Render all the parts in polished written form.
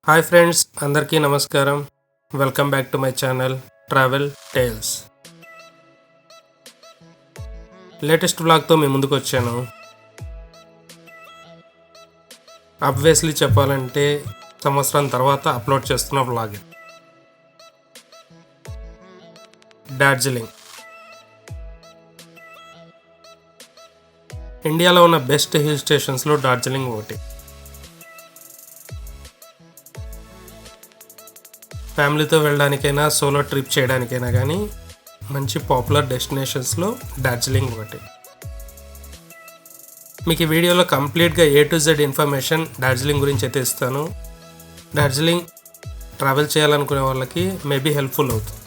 Hi friends, అందరికీ నమస్కారం. Welcome back to my channel travel tales. Latest వ్లాగ్తో మీ ముందుకు వచ్చాను. ఆబ్వియస్లీ చెప్పాలంటే సంవత్సరం తర్వాత అప్లోడ్ చేస్తున్న వ్లాగ్. డార్జిలింగ్ ఇండియాలో ఉన్న బెస్ట్ హిల్ స్టేషన్స్లో డార్జిలింగ్ ఒకటి. ఫ్యామిలీతో వెళ్ళడానికైనా సోలో ట్రిప్ చేయడానికైనా కానీ మంచి పాపులర్ డెస్టినేషన్స్లో డార్జిలింగ్ ఒకటి. మీకు ఈ వీడియోలో కంప్లీట్గా A to Z information Darjeeling గురించి అయితే ఇస్తాను. డార్జిలింగ్ ట్రావెల్ చేయాలనుకునే వాళ్ళకి మేబీ హెల్ప్ఫుల్ అవుతుంది.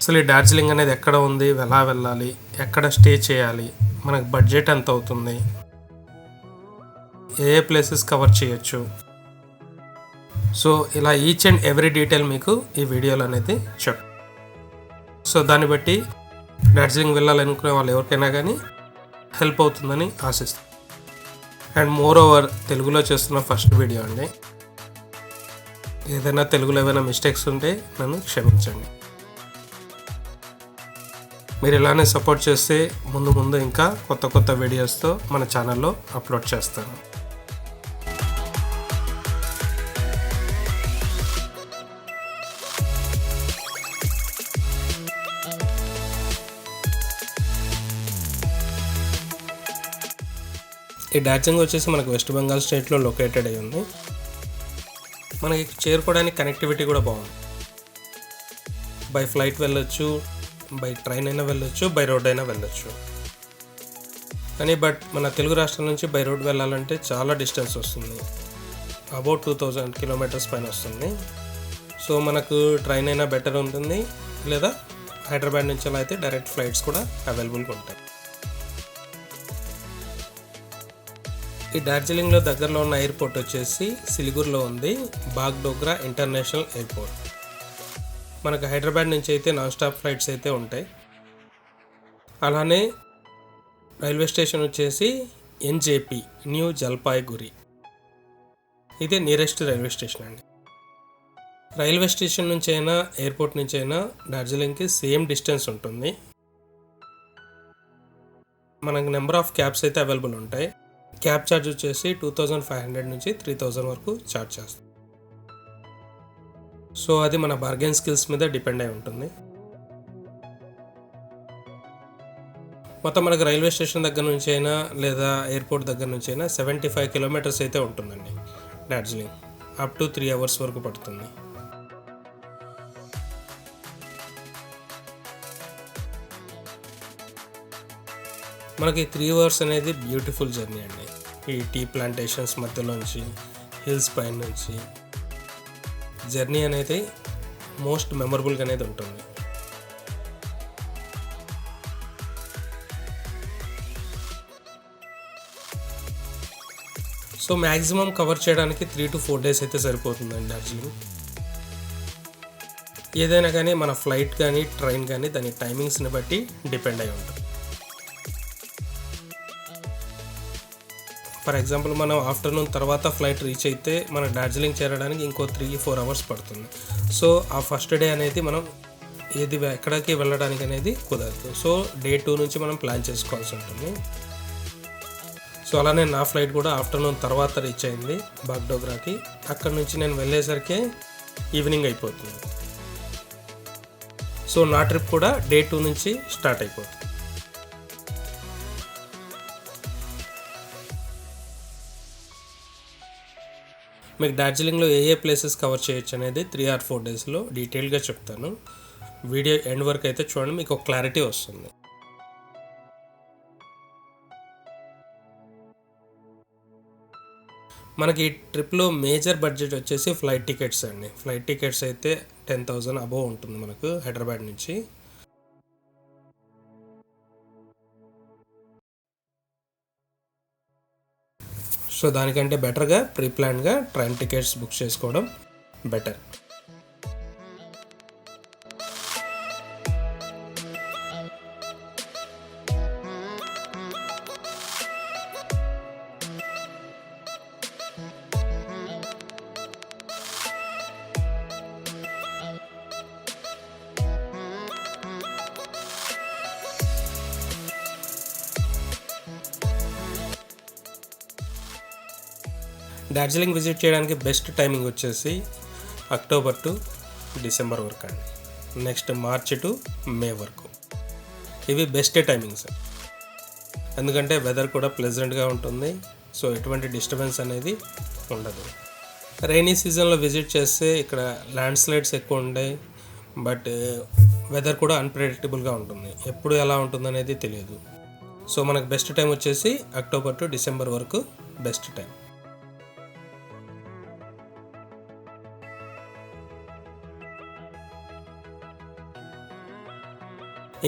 అసలు ఈ డార్జిలింగ్ అనేది ఎక్కడ ఉంది, ఎలా వెళ్ళాలి, ఎక్కడ స్టే చేయాలి, మనకు బడ్జెట్ ఎంత అవుతుంది, ఏ ప్లేసెస్ కవర్ చేయొచ్చు, సో ఇలా ఈచ్ అండ్ ఎవ్రీ డీటెయిల్ మీకు ఈ వీడియోలో అనేది సో దాన్ని బట్టి డార్జిలింగ్ వెళ్ళాలనుకునే వాళ్ళు ఎవరికైనా కానీ హెల్ప్ అవుతుందని ఆశిస్తాను. అండ్ మోర్ ఓవర్ తెలుగులో చేస్తున్న ఫస్ట్ వీడియో అండి. ఏదైనా తెలుగులో ఏమైనా మిస్టేక్స్ ఉంటే నన్ను క్షమించండి. మీరు ఇలానే సపోర్ట్ చేస్తే ముందు ఇంకా కొత్త వీడియోస్తో మన ఛానల్లో అప్లోడ్ చేస్తాను. ఈ డార్జిలింగ్ వచ్చేసి మనకు వెస్ట్ బెంగాల్ స్టేట్లో లొకేటెడ్ అయి ఉంది. మనకి చేరుకోవడానికి కనెక్టివిటీ కూడా బాగుంది. బై ఫ్లైట్ వెళ్ళొచ్చు, బై ట్రైన్ అయినా వెళ్ళొచ్చు, బై రోడ్ అయినా వెళ్ళొచ్చు. కానీ మన తెలుగు రాష్ట్రం నుంచి బై రోడ్ వెళ్ళాలంటే చాలా డిస్టెన్స్ వస్తుంది. అబౌట్ 2000 కిలోమీటర్స్ పైన వస్తుంది. సో మనకు ట్రైన్ అయినా బెటర్ ఉంటుంది, లేదా హైదరాబాద్ నుంచి అలా అయితే డైరెక్ట్ ఫ్లైట్స్ కూడా అవైలబుల్గా ఉంటాయి. ఈ డార్జిలింగ్లో దగ్గరలో ఉన్న ఎయిర్పోర్ట్ వచ్చేసి సిలిగురిలో ఉంది, బాగ్డోగ్రా ఇంటర్నేషనల్ ఎయిర్పోర్ట్. మనకు హైదరాబాద్ నుంచి అయితే నాన్ స్టాప్ ఫ్లైట్స్ అయితే ఉంటాయి. అలానే రైల్వే స్టేషన్ వచ్చేసి NJP న్యూ జల్పాయ్గురి, ఇది నియరెస్ట్ రైల్వే స్టేషన్ అండి. రైల్వే స్టేషన్ నుంచి అయినా ఎయిర్పోర్ట్ నుంచి అయినా డార్జిలింగ్కి సేమ్ డిస్టెన్స్ ఉంటుంది. మనకు నెంబర్ ఆఫ్ క్యాబ్స్ అయితే అవైలబుల్ ఉంటాయి. క్యాబ్ ఛార్జ్ వచ్చేసి 2500 నుంచి 3000 వరకు ఛార్జ్ చేస్తాం. సో అది మన బార్గెన్ స్కిల్స్ మీద డిపెండ్ అయి ఉంటుంది. మొత్తం మనకు రైల్వే స్టేషన్ దగ్గర నుంచి అయినా లేదా ఎయిర్పోర్ట్ దగ్గర నుంచి అయినా 75 కిలోమీటర్స్ అయితే ఉంటుందండి డార్జిలింగ్. అప్ టు 3 hours వరకు పడుతుంది. మనకి 3 hours అనేది బ్యూటిఫుల్ జర్నీ అండి. ఈ టీ ప్లాంటేషన్స్ మధ్యలోంచి హిల్స్ పైన నుంచి జర్నీ అనేది మోస్ట్ మెమరబుల్గా అనేది ఉంటుంది. సో మ్యాక్సిమం కవర్ చేయడానికి 3 to 4 days అయితే సరిపోతుందండి డార్జిలింగ్. ఏదైనా కానీ మన ఫ్లైట్ కానీ ట్రైన్ కానీ దాని టైమింగ్స్ని బట్టి డిపెండ్ అయి ఉంటుంది. ఫర్ ఎగ్జాంపుల్ మనం ఆఫ్టర్నూన్ తర్వాత ఫ్లైట్ రీచ్ అయితే మన డార్జిలింగ్ చేరడానికి ఇంకో 3-4 hours పడుతుంది. సో ఆ ఫస్ట్ డే అనేది మనం ఎక్కడికి వెళ్ళడానికి అనేది కుదరదు. సో Day 2 నుంచి మనం ప్లాన్ చేసుకోవాల్సి ఉంటుంది. సో అలానే నా ఫ్లైట్ కూడా ఆఫ్టర్నూన్ తర్వాత రీచ్ అయింది బాగ్డోగ్రాకి. అక్కడ నుంచి నేను వెళ్ళేసరికి ఈవినింగ్ అయిపోతుంది. సో నా ట్రిప్ కూడా Day 2 నుంచి స్టార్ట్ అయిపోతుంది. మీకు డార్జిలింగ్లో ఏ ప్లేసెస్ కవర్ చేయొచ్చు అనేది 3 or 4 daysలో డీటెయిల్గా చెప్తాను. వీడియో ఎండ్ వరకు అయితే చూడండి, మీకు ఒక క్లారిటీ వస్తుంది. మనకి ఈ ట్రిప్లో మేజర్ బడ్జెట్ వచ్చేసి ఫ్లైట్ టికెట్స్ అండి. ఫ్లైట్ టికెట్స్ అయితే 10,000 అబోవ్ ఉంటుంది మనకు హైదరాబాద్ నుంచి. సో దానికంటే బెటర్గా ప్రీప్లాన్గా ట్రైన్ టికెట్స్ బుక్ చేసుకోవడం బెటర్. డార్జిలింగ్ విజిట్ చేయడానికి బెస్ట్ టైమింగ్ వచ్చేసి అక్టోబర్ టు డిసెంబర్ వరకు అండి. నెక్స్ట్ మార్చి టు మే వరకు. ఇవి బెస్ట్ టైమింగ్స్, ఎందుకంటే వెదర్ కూడా ప్లెజెంట్గా ఉంటుంది. సో ఎటువంటి డిస్టర్బెన్స్ అనేది ఉండదు. రైనీ సీజన్లో విజిట్ చేస్తే ఇక్కడ ల్యాండ్ స్లైడ్స్ ఎక్కువ ఉంటాయి, బట్ వెదర్ కూడా అన్ప్రెడిక్టబుల్గా ఉంటుంది. ఎప్పుడు ఎలా ఉంటుందనేది తెలియదు. సో మనకు బెస్ట్ టైం వచ్చేసి అక్టోబర్ టు డిసెంబర్ వరకు బెస్ట్ టైం.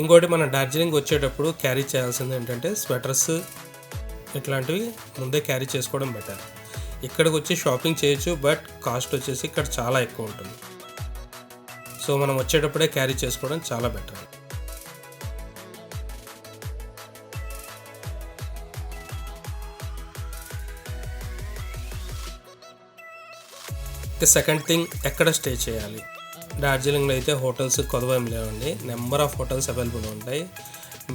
ఇంకోటి మన డార్జిలింగ్ వచ్చేటప్పుడు క్యారీ చేయాల్సింది ఏంటంటే స్వెటర్స్ ఇట్లాంటివి ముందే క్యారీ చేసుకోవడం బెటర్. ఇక్కడికి వచ్చి షాపింగ్ చేయొచ్చు, బట్ కాస్ట్ వచ్చేసి ఇక్కడ చాలా ఎక్కువ ఉంటుంది. సో మనం వచ్చేటప్పుడే క్యారీ చేసుకోవడం చాలా బెటర్. సెకండ్ థింగ్, ఎక్కడ స్టే చేయాలి. డార్జిలింగ్లో అయితే హోటల్స్ కొదవేం లేవండి. నెంబర్ ఆఫ్ హోటల్స్ అవైలబుల్ ఉంటాయి.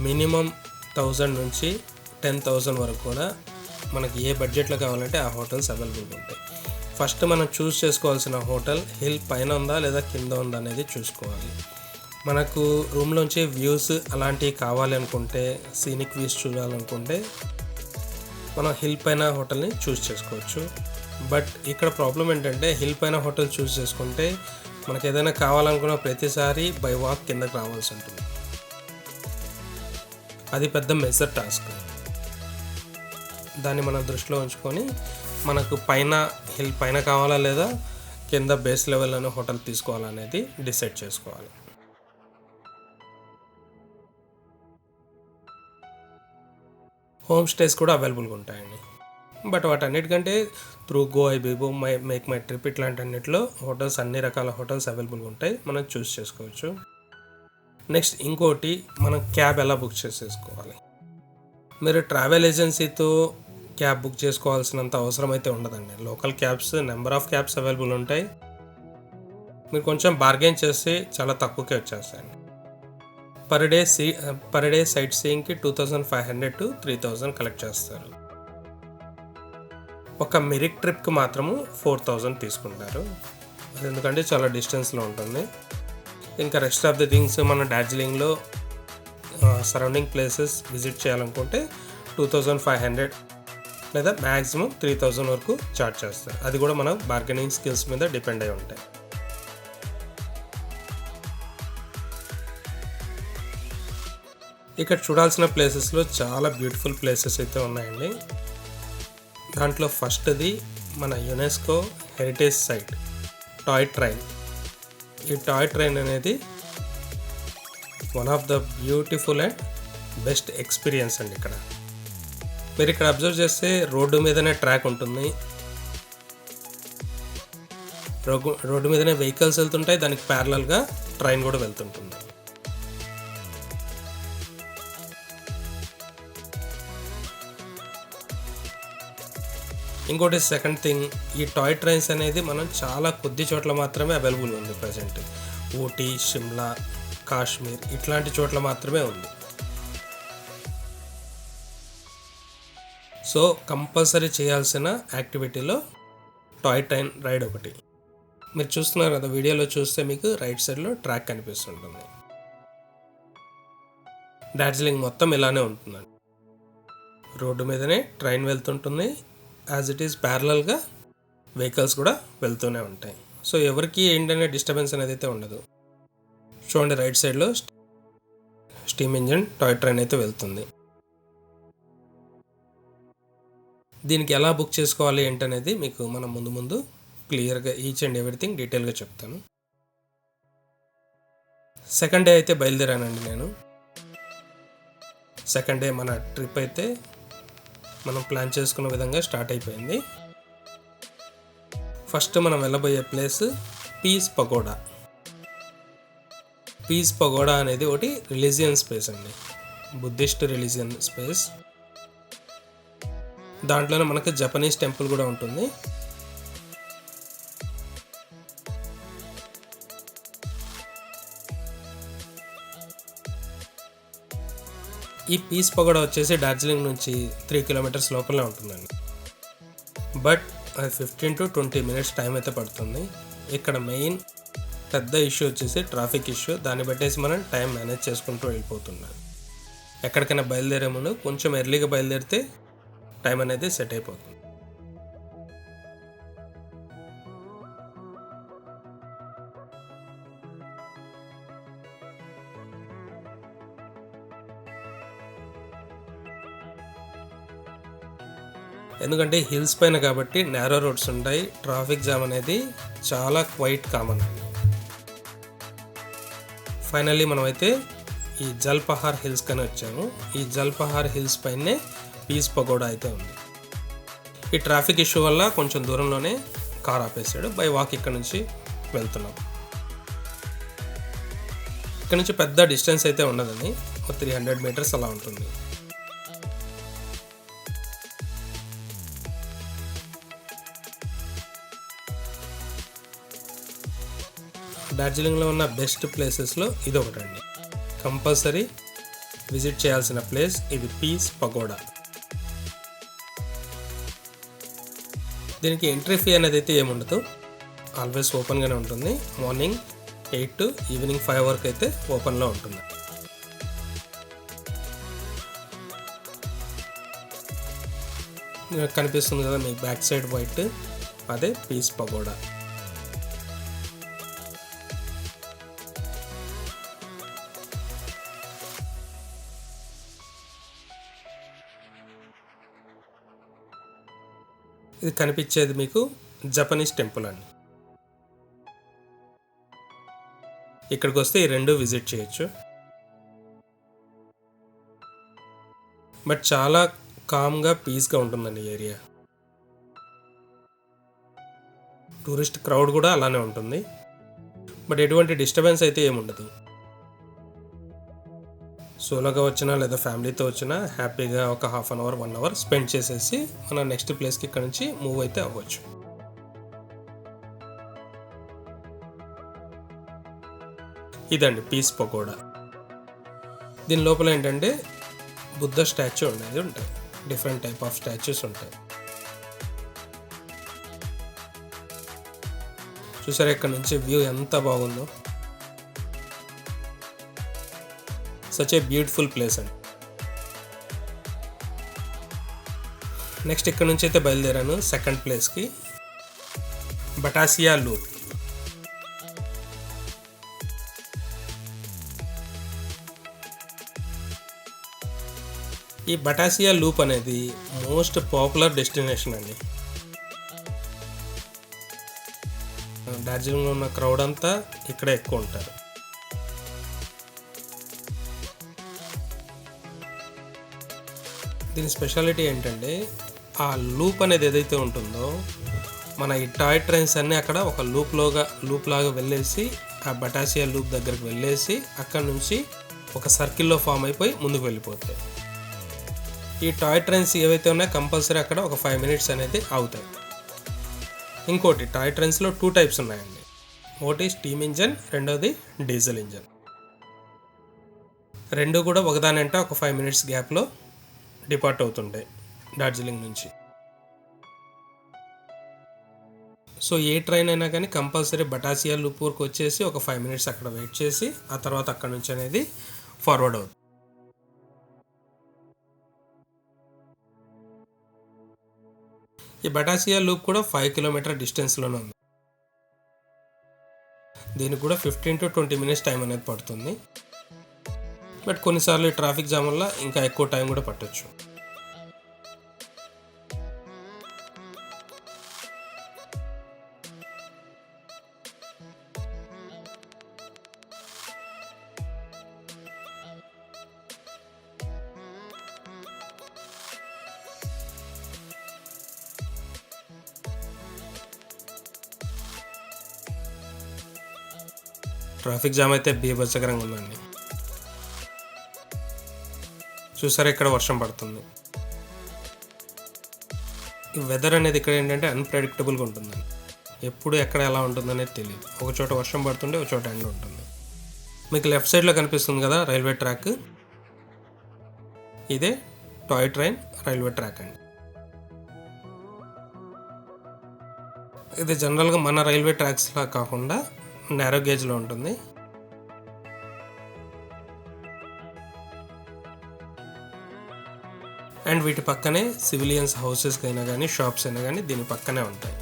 మినిమం 1000 నుంచి 10,000 వరకు కూడా మనకి ఏ బడ్జెట్లో కావాలంటే ఆ హోటల్స్ అవైలబుల్ ఉంటాయి. ఫస్ట్ మనం చూస్ చేసుకోవాల్సిన హోటల్ హిల్ పైన ఉందా లేదా కింద ఉందా అనేది చూసుకోవాలి. మనకు రూమ్లోంచి వ్యూస్ అలాంటివి కావాలి అనుకుంటే, సీనిక్ వ్యూస్ చూడాలనుకుంటే మనం హిల్ పైన హోటల్ని చూస్ చేసుకోవచ్చు. బట్ ఇక్కడ ప్రాబ్లం ఏంటంటే హిల్ పైన హోటల్ చూస్ చేసుకుంటే మనకు ఏదైనా కావాలనుకున్న ప్రతిసారి బై వాక్ కిందకి రావాల్సి ఉంటుంది. అది పెద్ద మెజర్ టాస్క్. దాన్ని మనం దృష్టిలో ఉంచుకొని మనకు పైన హిల్ పైన కావాలా లేదా కింద బేస్ లెవెల్లోనే హోటల్ తీసుకోవాలనేది డిసైడ్ చేసుకోవాలి. హోమ్ స్టేస్ కూడా అవైలబుల్గా ఉంటాయండి. బట్ వాటన్నిటికంటే through Goibibo, MakeMyTrip ఇట్లాంటి అన్నిటిలో హోటల్స్ అన్ని రకాల హోటల్స్ అవైలబుల్గా ఉంటాయి, మనం చూస్ చేసుకోవచ్చు. నెక్స్ట్ ఇంకోటి, మనం క్యాబ్ ఎలా బుక్ చేసేసుకోవాలి. మీరు ట్రావెల్ ఏజెన్సీతో క్యాబ్ బుక్ చేసుకోవాల్సినంత అవసరం అయితే ఉండదండి. Local cabs, number of cabs available ఉంటాయి. మీరు కొంచెం బార్గెన్ చేస్తే చాలా తక్కువకే వచ్చేస్తాయండి. పర్ డే సైట్ సీయింగ్కి 2500 to 3000 కలెక్ట్ చేస్తారు. ఒక మిరిక్ ట్రిప్కి మాత్రము 4000 తీసుకుంటారు. అది ఎందుకంటే చాలా డిస్టెన్స్లో ఉంటుంది. ఇంకా రెస్ట్ ఆఫ్ ది థింగ్స్ మన డార్జిలింగ్లో సరౌండింగ్ ప్లేసెస్ విజిట్ చేయాలనుకుంటే 2500 లేదా మ్యాక్సిమం 3000 వరకు చార్జ్ చేస్తారు. అది కూడా మన బార్గెనింగ్ స్కిల్స్ మీద డిపెండ్ అయి ఉంటాయి. ఇక్కడ చూడాల్సిన ప్లేసెస్లో చాలా బ్యూటిఫుల్ ప్లేసెస్ అయితే ఉన్నాయండి. దాంట్లో ఫస్ట్ది మన UNESCO heritage site toy train. ఈ టాయ్ ట్రైన్ అనేది one of the beautiful and best experience అండి. మీరు ఇక్కడ అబ్జర్వ్ చేస్తే రోడ్డు మీదనే ట్రాక్ ఉంటుంది, రోడ్డు మీదనే వెహికల్స్ వెళ్తుంటాయి, దానికి ప్యారలల్గా ట్రైన్ కూడా వెళ్తుంటుంది. ఇంకోటి సెకండ్ థింగ్, ఈ టాయ్ ట్రైన్స్ అనేది మనం చాలా కొద్ది చోట్ల మాత్రమే అవైలబుల్ ఉంది ప్రజెంట్. ఊటీ, షిమ్లా, కాశ్మీర్ ఇట్లాంటి చోట్ల మాత్రమే ఉంది. సో కంపల్సరీ చేయాల్సిన యాక్టివిటీలో టాయ్ ట్రైన్ రైడ్ ఒకటి. మీరు చూస్తున్నారు కదా, వీడియోలో చూస్తే మీకు రైట్ సైడ్లో ట్రాక్ కనిపిస్తుంటుంది. డార్జిలింగ్ మొత్తం ఇలానే ఉంటుందండి. రోడ్డు మీదనే ట్రైన్ వెళ్తుంటుంది, యాజ్ ఇట్ ఈస్ ప్యారలల్గా వెహికల్స్ కూడా వెళ్తూనే ఉంటాయి. సో ఎవరికి ఏంటనే డిస్టర్బెన్స్ అనేది అయితే ఉండదు. చూడండి, రైట్ సైడ్లో స్టీమ్ ఇంజిన్ టాయ్ ట్రైన్ అయితే వెళ్తుంది. దీనికి ఎలా బుక్ చేసుకోవాలి ఏంటనేది మీకు మనం ముందు క్లియర్గా ఈచ్ అండ్ ఎవ్రీథింగ్ డీటెయిల్గా చెప్తాను. సెకండ్ డే అయితే బయలుదేరానండి నేను. సెకండ్ డే మన ట్రిప్ అయితే మనం ప్లాన్ చేసుకున్న విధంగా స్టార్ట్ అయిపోయింది. ఫస్ట్ మనం వెళ్ళబోయే place peace pagoda. Peace pagoda అనేది ఒకటి రిలీజియన్ స్పేస్ అండి, బుద్ధిస్ట్ రిలీజియన్ స్పేస్. దాంట్లోనే మనకి జపనీస్ టెంపుల్ కూడా ఉంటుంది. ఈ పీస్ పగోడా వచ్చేసి డార్జిలింగ్ నుంచి 3 kilometers లోపలనే ఉంటుందండి. బట్ అది 15 to 20 minutes టైం అయితే పడుతుంది. ఇక్కడ మెయిన్ పెద్ద ఇష్యూ వచ్చేసి ట్రాఫిక్ ఇష్యూ. దాన్ని బట్టేసి మనం టైం మేనేజ్ చేసుకుంటూ వెళ్ళిపోతున్నాం. ఎక్కడికైనా బయలుదేరే ముందు కొంచెం ఎర్లీగా బయలుదేరితే టైం అనేది సెట్ అయిపోతుంది. ఎందుకంటే హిల్స్ పైన కాబట్టి నేరో రోడ్స్ ఉంటాయి. ట్రాఫిక్ జామ్ అనేది చాలా క్వైట్ కామన్. ఫైనల్లీ మనమైతే ఈ జల్పహార్ హిల్స్ కని వచ్చాము. ఈ జల్పహార్ హిల్స్ పైనే పీస్ పగోడా అయితే ఉంది. ఈ ట్రాఫిక్ ఇష్యూ వల్ల కొంచెం దూరంలోనే కార్ ఆపేసాడు. బై వాక్ ఇక్కడ నుంచి వెళ్తున్నాం. ఇక్కడ నుంచి పెద్ద డిస్టెన్స్ అయితే ఉండదని, 300 meters అలా ఉంటుంది. డార్జిలింగ్లో ఉన్న బెస్ట్ ప్లేసెస్లో ఇది ఒకటండి. కంపల్సరీ విజిట్ చేయాల్సిన ప్లేస్ ఇది, పీస్ పగోడా. దీనికి ఎంట్రీ ఫీ అనేది అయితే ఏముండదు, ఆల్వేస్ ఓపెన్గానే ఉంటుంది. మార్నింగ్ 8 to ఈవినింగ్ 5 వరకు అయితే ఓపెన్లో ఉంటుంది. కనిపిస్తుంది కదా మీకు బ్యాక్ సైడ్ వైట్, అదే పీస్ పగోడా. ఇది కనిపించేది మీకు జపనీస్ టెంపుల్ అండి. ఇక్కడికి వస్తే ఈ రెండు విజిట్ చేయొచ్చు. బట్ చాలా కామ్గా పీస్గా ఉంటుందండి ఏరియా. టూరిస్ట్ క్రౌడ్ కూడా అలానే ఉంటుంది. బట్ ఎటువంటి డిస్టర్బెన్స్ అయితే ఏముండదు. సోలోగా వచ్చినా లేదా ఫ్యామిలీతో వచ్చినా హ్యాపీగా ఒక 1/2 hour 1 hour స్పెండ్ చేసేసి మన నెక్స్ట్ ప్లేస్కి ఇక్కడ నుంచి మూవ్ అయితే అవ్వచ్చు. ఇదండి పీస్ పకోడా. దీని లోపల ఏంటంటే బుద్ధ స్టాచ్యూ ఉండేది ఉంటాయి, డిఫరెంట్ టైప్ ఆఫ్ స్టాచ్యూస్ ఉంటాయి. చూసారా ఇక్కడ నుంచి వ్యూ ఎంత బాగుందో. సచ్ ఏ బ్యూటిఫుల్ ప్లేస్ అండి. నెక్స్ట్ ఇక్కడ నుంచి అయితే బయలుదేరాను సెకండ్ ప్లేస్కి, బటాసియా లూప్. ఈ బటాసియా లూప్ అనేది మోస్ట్ పాపులర్ డెస్టినేషన్ అండి. డార్జిలింగ్లో ఉన్న క్రౌడ్ అంతా ఇక్కడే ఎక్కువ ఉంటారు. దీని స్పెషాలిటీ ఏంటంటే ఆ లూప్ అనేది ఏదైతే ఉంటుందో, మన ఈ టాయ్ ట్రైన్స్ అన్నీ అక్కడ ఒక లూప్ లాగా వెళ్ళేసి ఆ బటాసియా లూప్ దగ్గరికి వెళ్ళేసి అక్కడ నుంచి ఒక సర్కిల్లో ఫామ్ అయిపోయి ముందుకు వెళ్ళిపోతాయి. ఈ టాయ్ ట్రైన్స్ ఏవైతే ఉన్నాయో కంపల్సరీ అక్కడ ఒక 5 minutes అనేది అవుతాయి. ఇంకోటి టాయ్ ట్రైన్స్లో 2 types ఉన్నాయండి. ఒకటి స్టీమ్ ఇంజన్, రెండోది డీజిల్ ఇంజన్. రెండు కూడా ఒకదానంట ఒక 5 minutes గ్యాప్లో డిపార్ట్ అవుతుంటాయి డార్జిలింగ్ నుంచి. సో ఏ ట్రైన్ అయినా కానీ కంపల్సరీ బటాసియా లూప్ వరకు వచ్చేసి ఒక 5 minutes అక్కడ వెయిట్ చేసి ఆ తర్వాత అక్కడ నుంచి అనేది ఫార్వర్డ్ అవుతుంది. ఈ బటాసియా లూప్ కూడా 5 kilometer డిస్టెన్స్లోనే ఉంది. దీనికి కూడా 15 to 20 minutes టైం అనేది పడుతుంది. బట్ కొన్నిసార్లు ట్రాఫిక్ జామ్ వల్ల ఇంకా ఎక్కువ టైం కూడా పట్టొచ్చు. ట్రాఫిక్ జామ్ అయితే బీభత్సకరంగా ఉందండి. చూసారా ఇక్కడ వర్షం పడుతుంది. ఈ వెదర్ అనేది ఇక్కడ ఏంటంటే అన్ప్రెడిక్టబుల్గా ఉంటుందండి. ఎప్పుడు ఎక్కడ ఎలా ఉంటుందనేది తెలియదు. ఒక చోట వర్షం పడుతుంటే ఒక చోట ఎండ ఉంటుంది. మీకు లెఫ్ట్ సైడ్లో కనిపిస్తుంది కదా రైల్వే ట్రాక్, ఇదే టాయ్ ట్రైన్ రైల్వే ట్రాక్ అండి. ఇది జనరల్గా మన రైల్వే ట్రాక్స్లా కాకుండా నారో గేజ్లో ఉంటుంది. అండ్ వీటి పక్కనే సివిలియన్స్ హౌసెస్కి అయినా కానీ షాప్స్ అయినా కానీ దీని పక్కనే ఉంటాయి.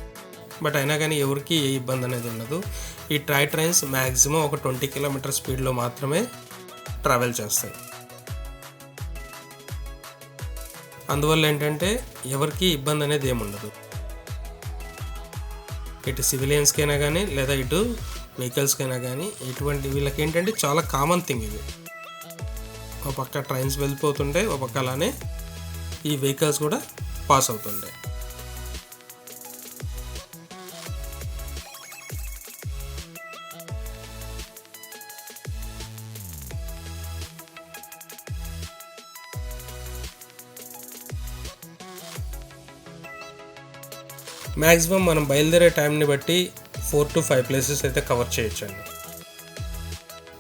బట్ అయినా కానీ ఎవరికి ఏ ఇబ్బంది అనేది ఉండదు. ఈ టాయ్ ట్రైన్స్ మ్యాక్సిమం ఒక 20 కిలోమీటర్ స్పీడ్లో మాత్రమే ట్రావెల్ చేస్తాయి. అందువల్ల ఏంటంటే ఎవరికి ఇబ్బంది అనేది ఏముండదు. ఇటు సివిలియన్స్కి అయినా కానీ లేదా ఇటు వెహికల్స్కి అయినా కానీ ఇటువంటి వీళ్ళకి ఏంటంటే చాలా కామన్ థింగ్ ఇది. ఒక పక్క ట్రైన్స్ వెళ్ళిపోతుంటే ఒక పక్క అలానే ఈ వెహికల్స్ కూడా పాస్ అవుతుంటాయి. మ్యాక్సిమం మనం బయలుదేరే టైంని బట్టి 4 to 5 ప్లేసెస్ అయితే కవర్ చేయొచ్చండి.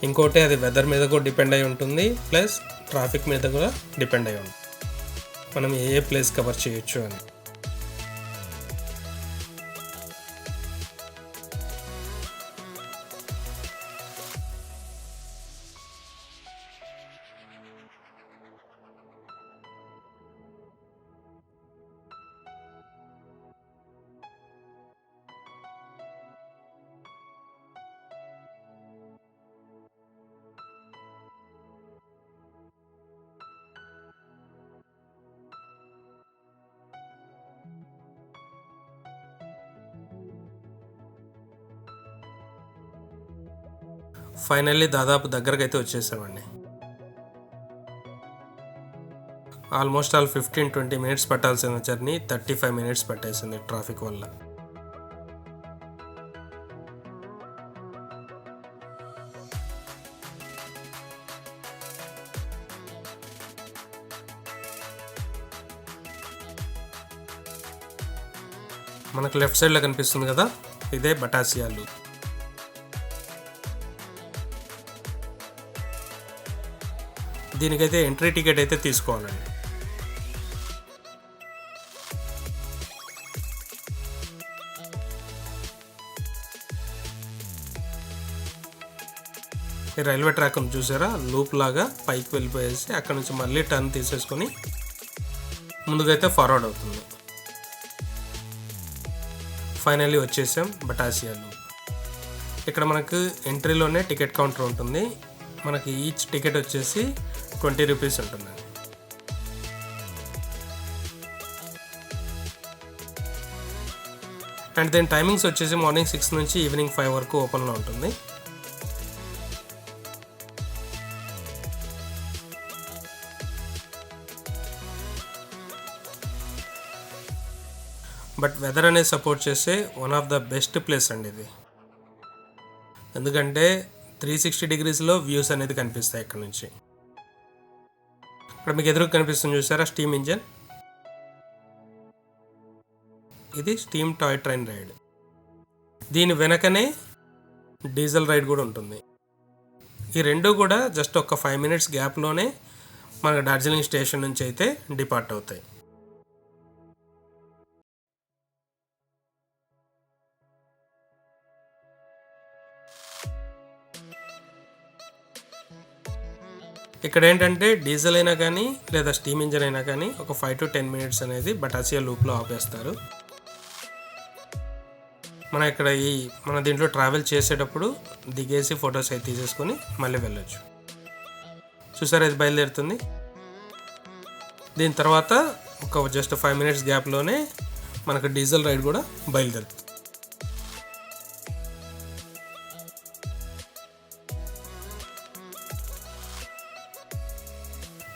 ఇంకోటి అది వెదర్ మీద కూడా డిపెండ్ అయి ఉంటుంది, ప్లస్ ట్రాఫిక్ మీద కూడా డిపెండ్ అయి ఉంటుంది మనం ఏ ప్లేస్ కవర్ చేయొచ్చు అని. ఫైనల్లీ దాదాపు దగ్గరకు అయితే వచ్చేసామండి. ఆల్మోస్ట్ 15-20 మినిట్స్ పట్టాల్సిన జర్నీ 35 మినిట్స్ పట్టేసింది ట్రాఫిక్ వల్ల. మనకు లెఫ్ట్ సైడ్లో కనిపిస్తుంది కదా, ఇదే బటాసియా లూప్. దీనికైతే ఎంట్రీ టికెట్ అయితే తీసుకోవాలండి. ఈ రైల్వే ట్రాక్ చూసారా, లూప్ లాగా పైకి వెళ్ళిపోయేసి అక్కడ నుంచి మళ్ళీ టర్న్ తీసేసుకొని ముందుకైతే ఫార్వర్డ్ అవుతుంది. ఫైనల్లీ వచ్చేసాం బటాసియా లూప్. ఇక్కడ మనకు ఎంట్రీలోనే టికెట్ కౌంటర్ ఉంటుంది. మనకి ఈచ్ టికెట్ వచ్చేసి 20 రూపీస్ ఉంటుందండి. అండ్ దీని టైమింగ్స్ వచ్చేసి మార్నింగ్ 6 నుంచి ఈవినింగ్ 5 వరకు ఓపెన్లో ఉంటుంది. బట్ వెదర్ అనేది సపోర్ట్ చేసే one of the best place అండి ఇది. ఎందుకంటే 360 డిగ్రీస్లో వ్యూస్ అనేది కనిపిస్తాయి ఇక్కడ నుంచి. ఇక్కడ మీకు ఎదురుగా కనిపిస్తుంది చూసారా స్టీమ్ ఇంజన్, ఇది స్టీమ్ టాయ్ ట్రైన్ రైడ్. దీని వెనకనే డీజిల్ రైడ్ కూడా ఉంటుంది. ఈ రెండు కూడా జస్ట్ ఒక 5 మినిట్స్ గ్యాప్లోనే మన డార్జిలింగ్ స్టేషన్ నుంచి అయితే డిపార్ట్ అవుతాయి. ఇక్కడ ఏంటంటే డీజిల్ అయినా కానీ లేదా స్టీమ్ ఇంజన్ అయినా కానీ ఒక 5 to 10 మినిట్స్ అనేది బటాసియా లూప్లో ఆపేస్తారు. మనం ఇక్కడ మన దీంట్లో ట్రావెల్ చేసేటప్పుడు దిగేసి ఫొటోస్ అయితే తీసేసుకొని మళ్ళీ వెళ్ళొచ్చు. చూసారా ఇది బయలుదేరుతుంది. దీని తర్వాత ఒక జస్ట్ 5 మినిట్స్ గ్యాప్లోనే మనకు డీజిల్ రైడ్ కూడా బయలుదేరుతుంది.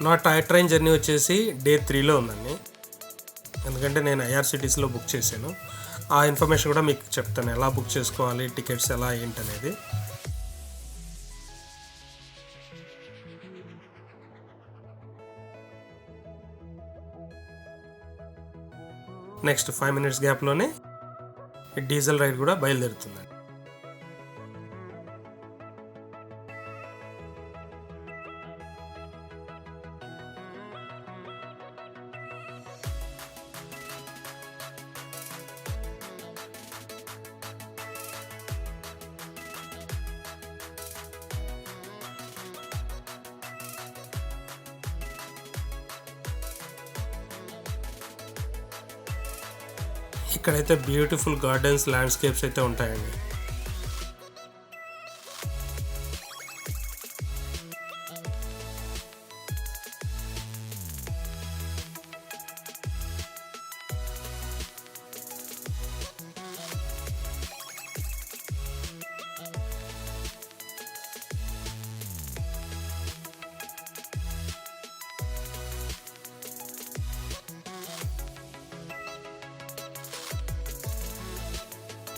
నా టాయ్ ట్రైన్ జర్నీ వచ్చేసి డే 3లో ఉందండి. ఎందుకంటే నేను ఐఆర్సిటీసీలో బుక్ చేశాను. ఆ ఇన్ఫర్మేషన్ కూడా మీకు చెప్తాను, ఎలా బుక్ చేసుకోవాలి, టికెట్స్ ఎలా ఏంటనేది. నెక్స్ట్ 5 మినిట్స్ గ్యాప్లోనే డీజిల్ రైడ్ కూడా బయలుదేరుతుంది. ఇక్కడైతే బ్యూటిఫుల్ గార్డెన్స్, ల్యాండ్స్కేప్స్ అయితే ఉంటాయండి.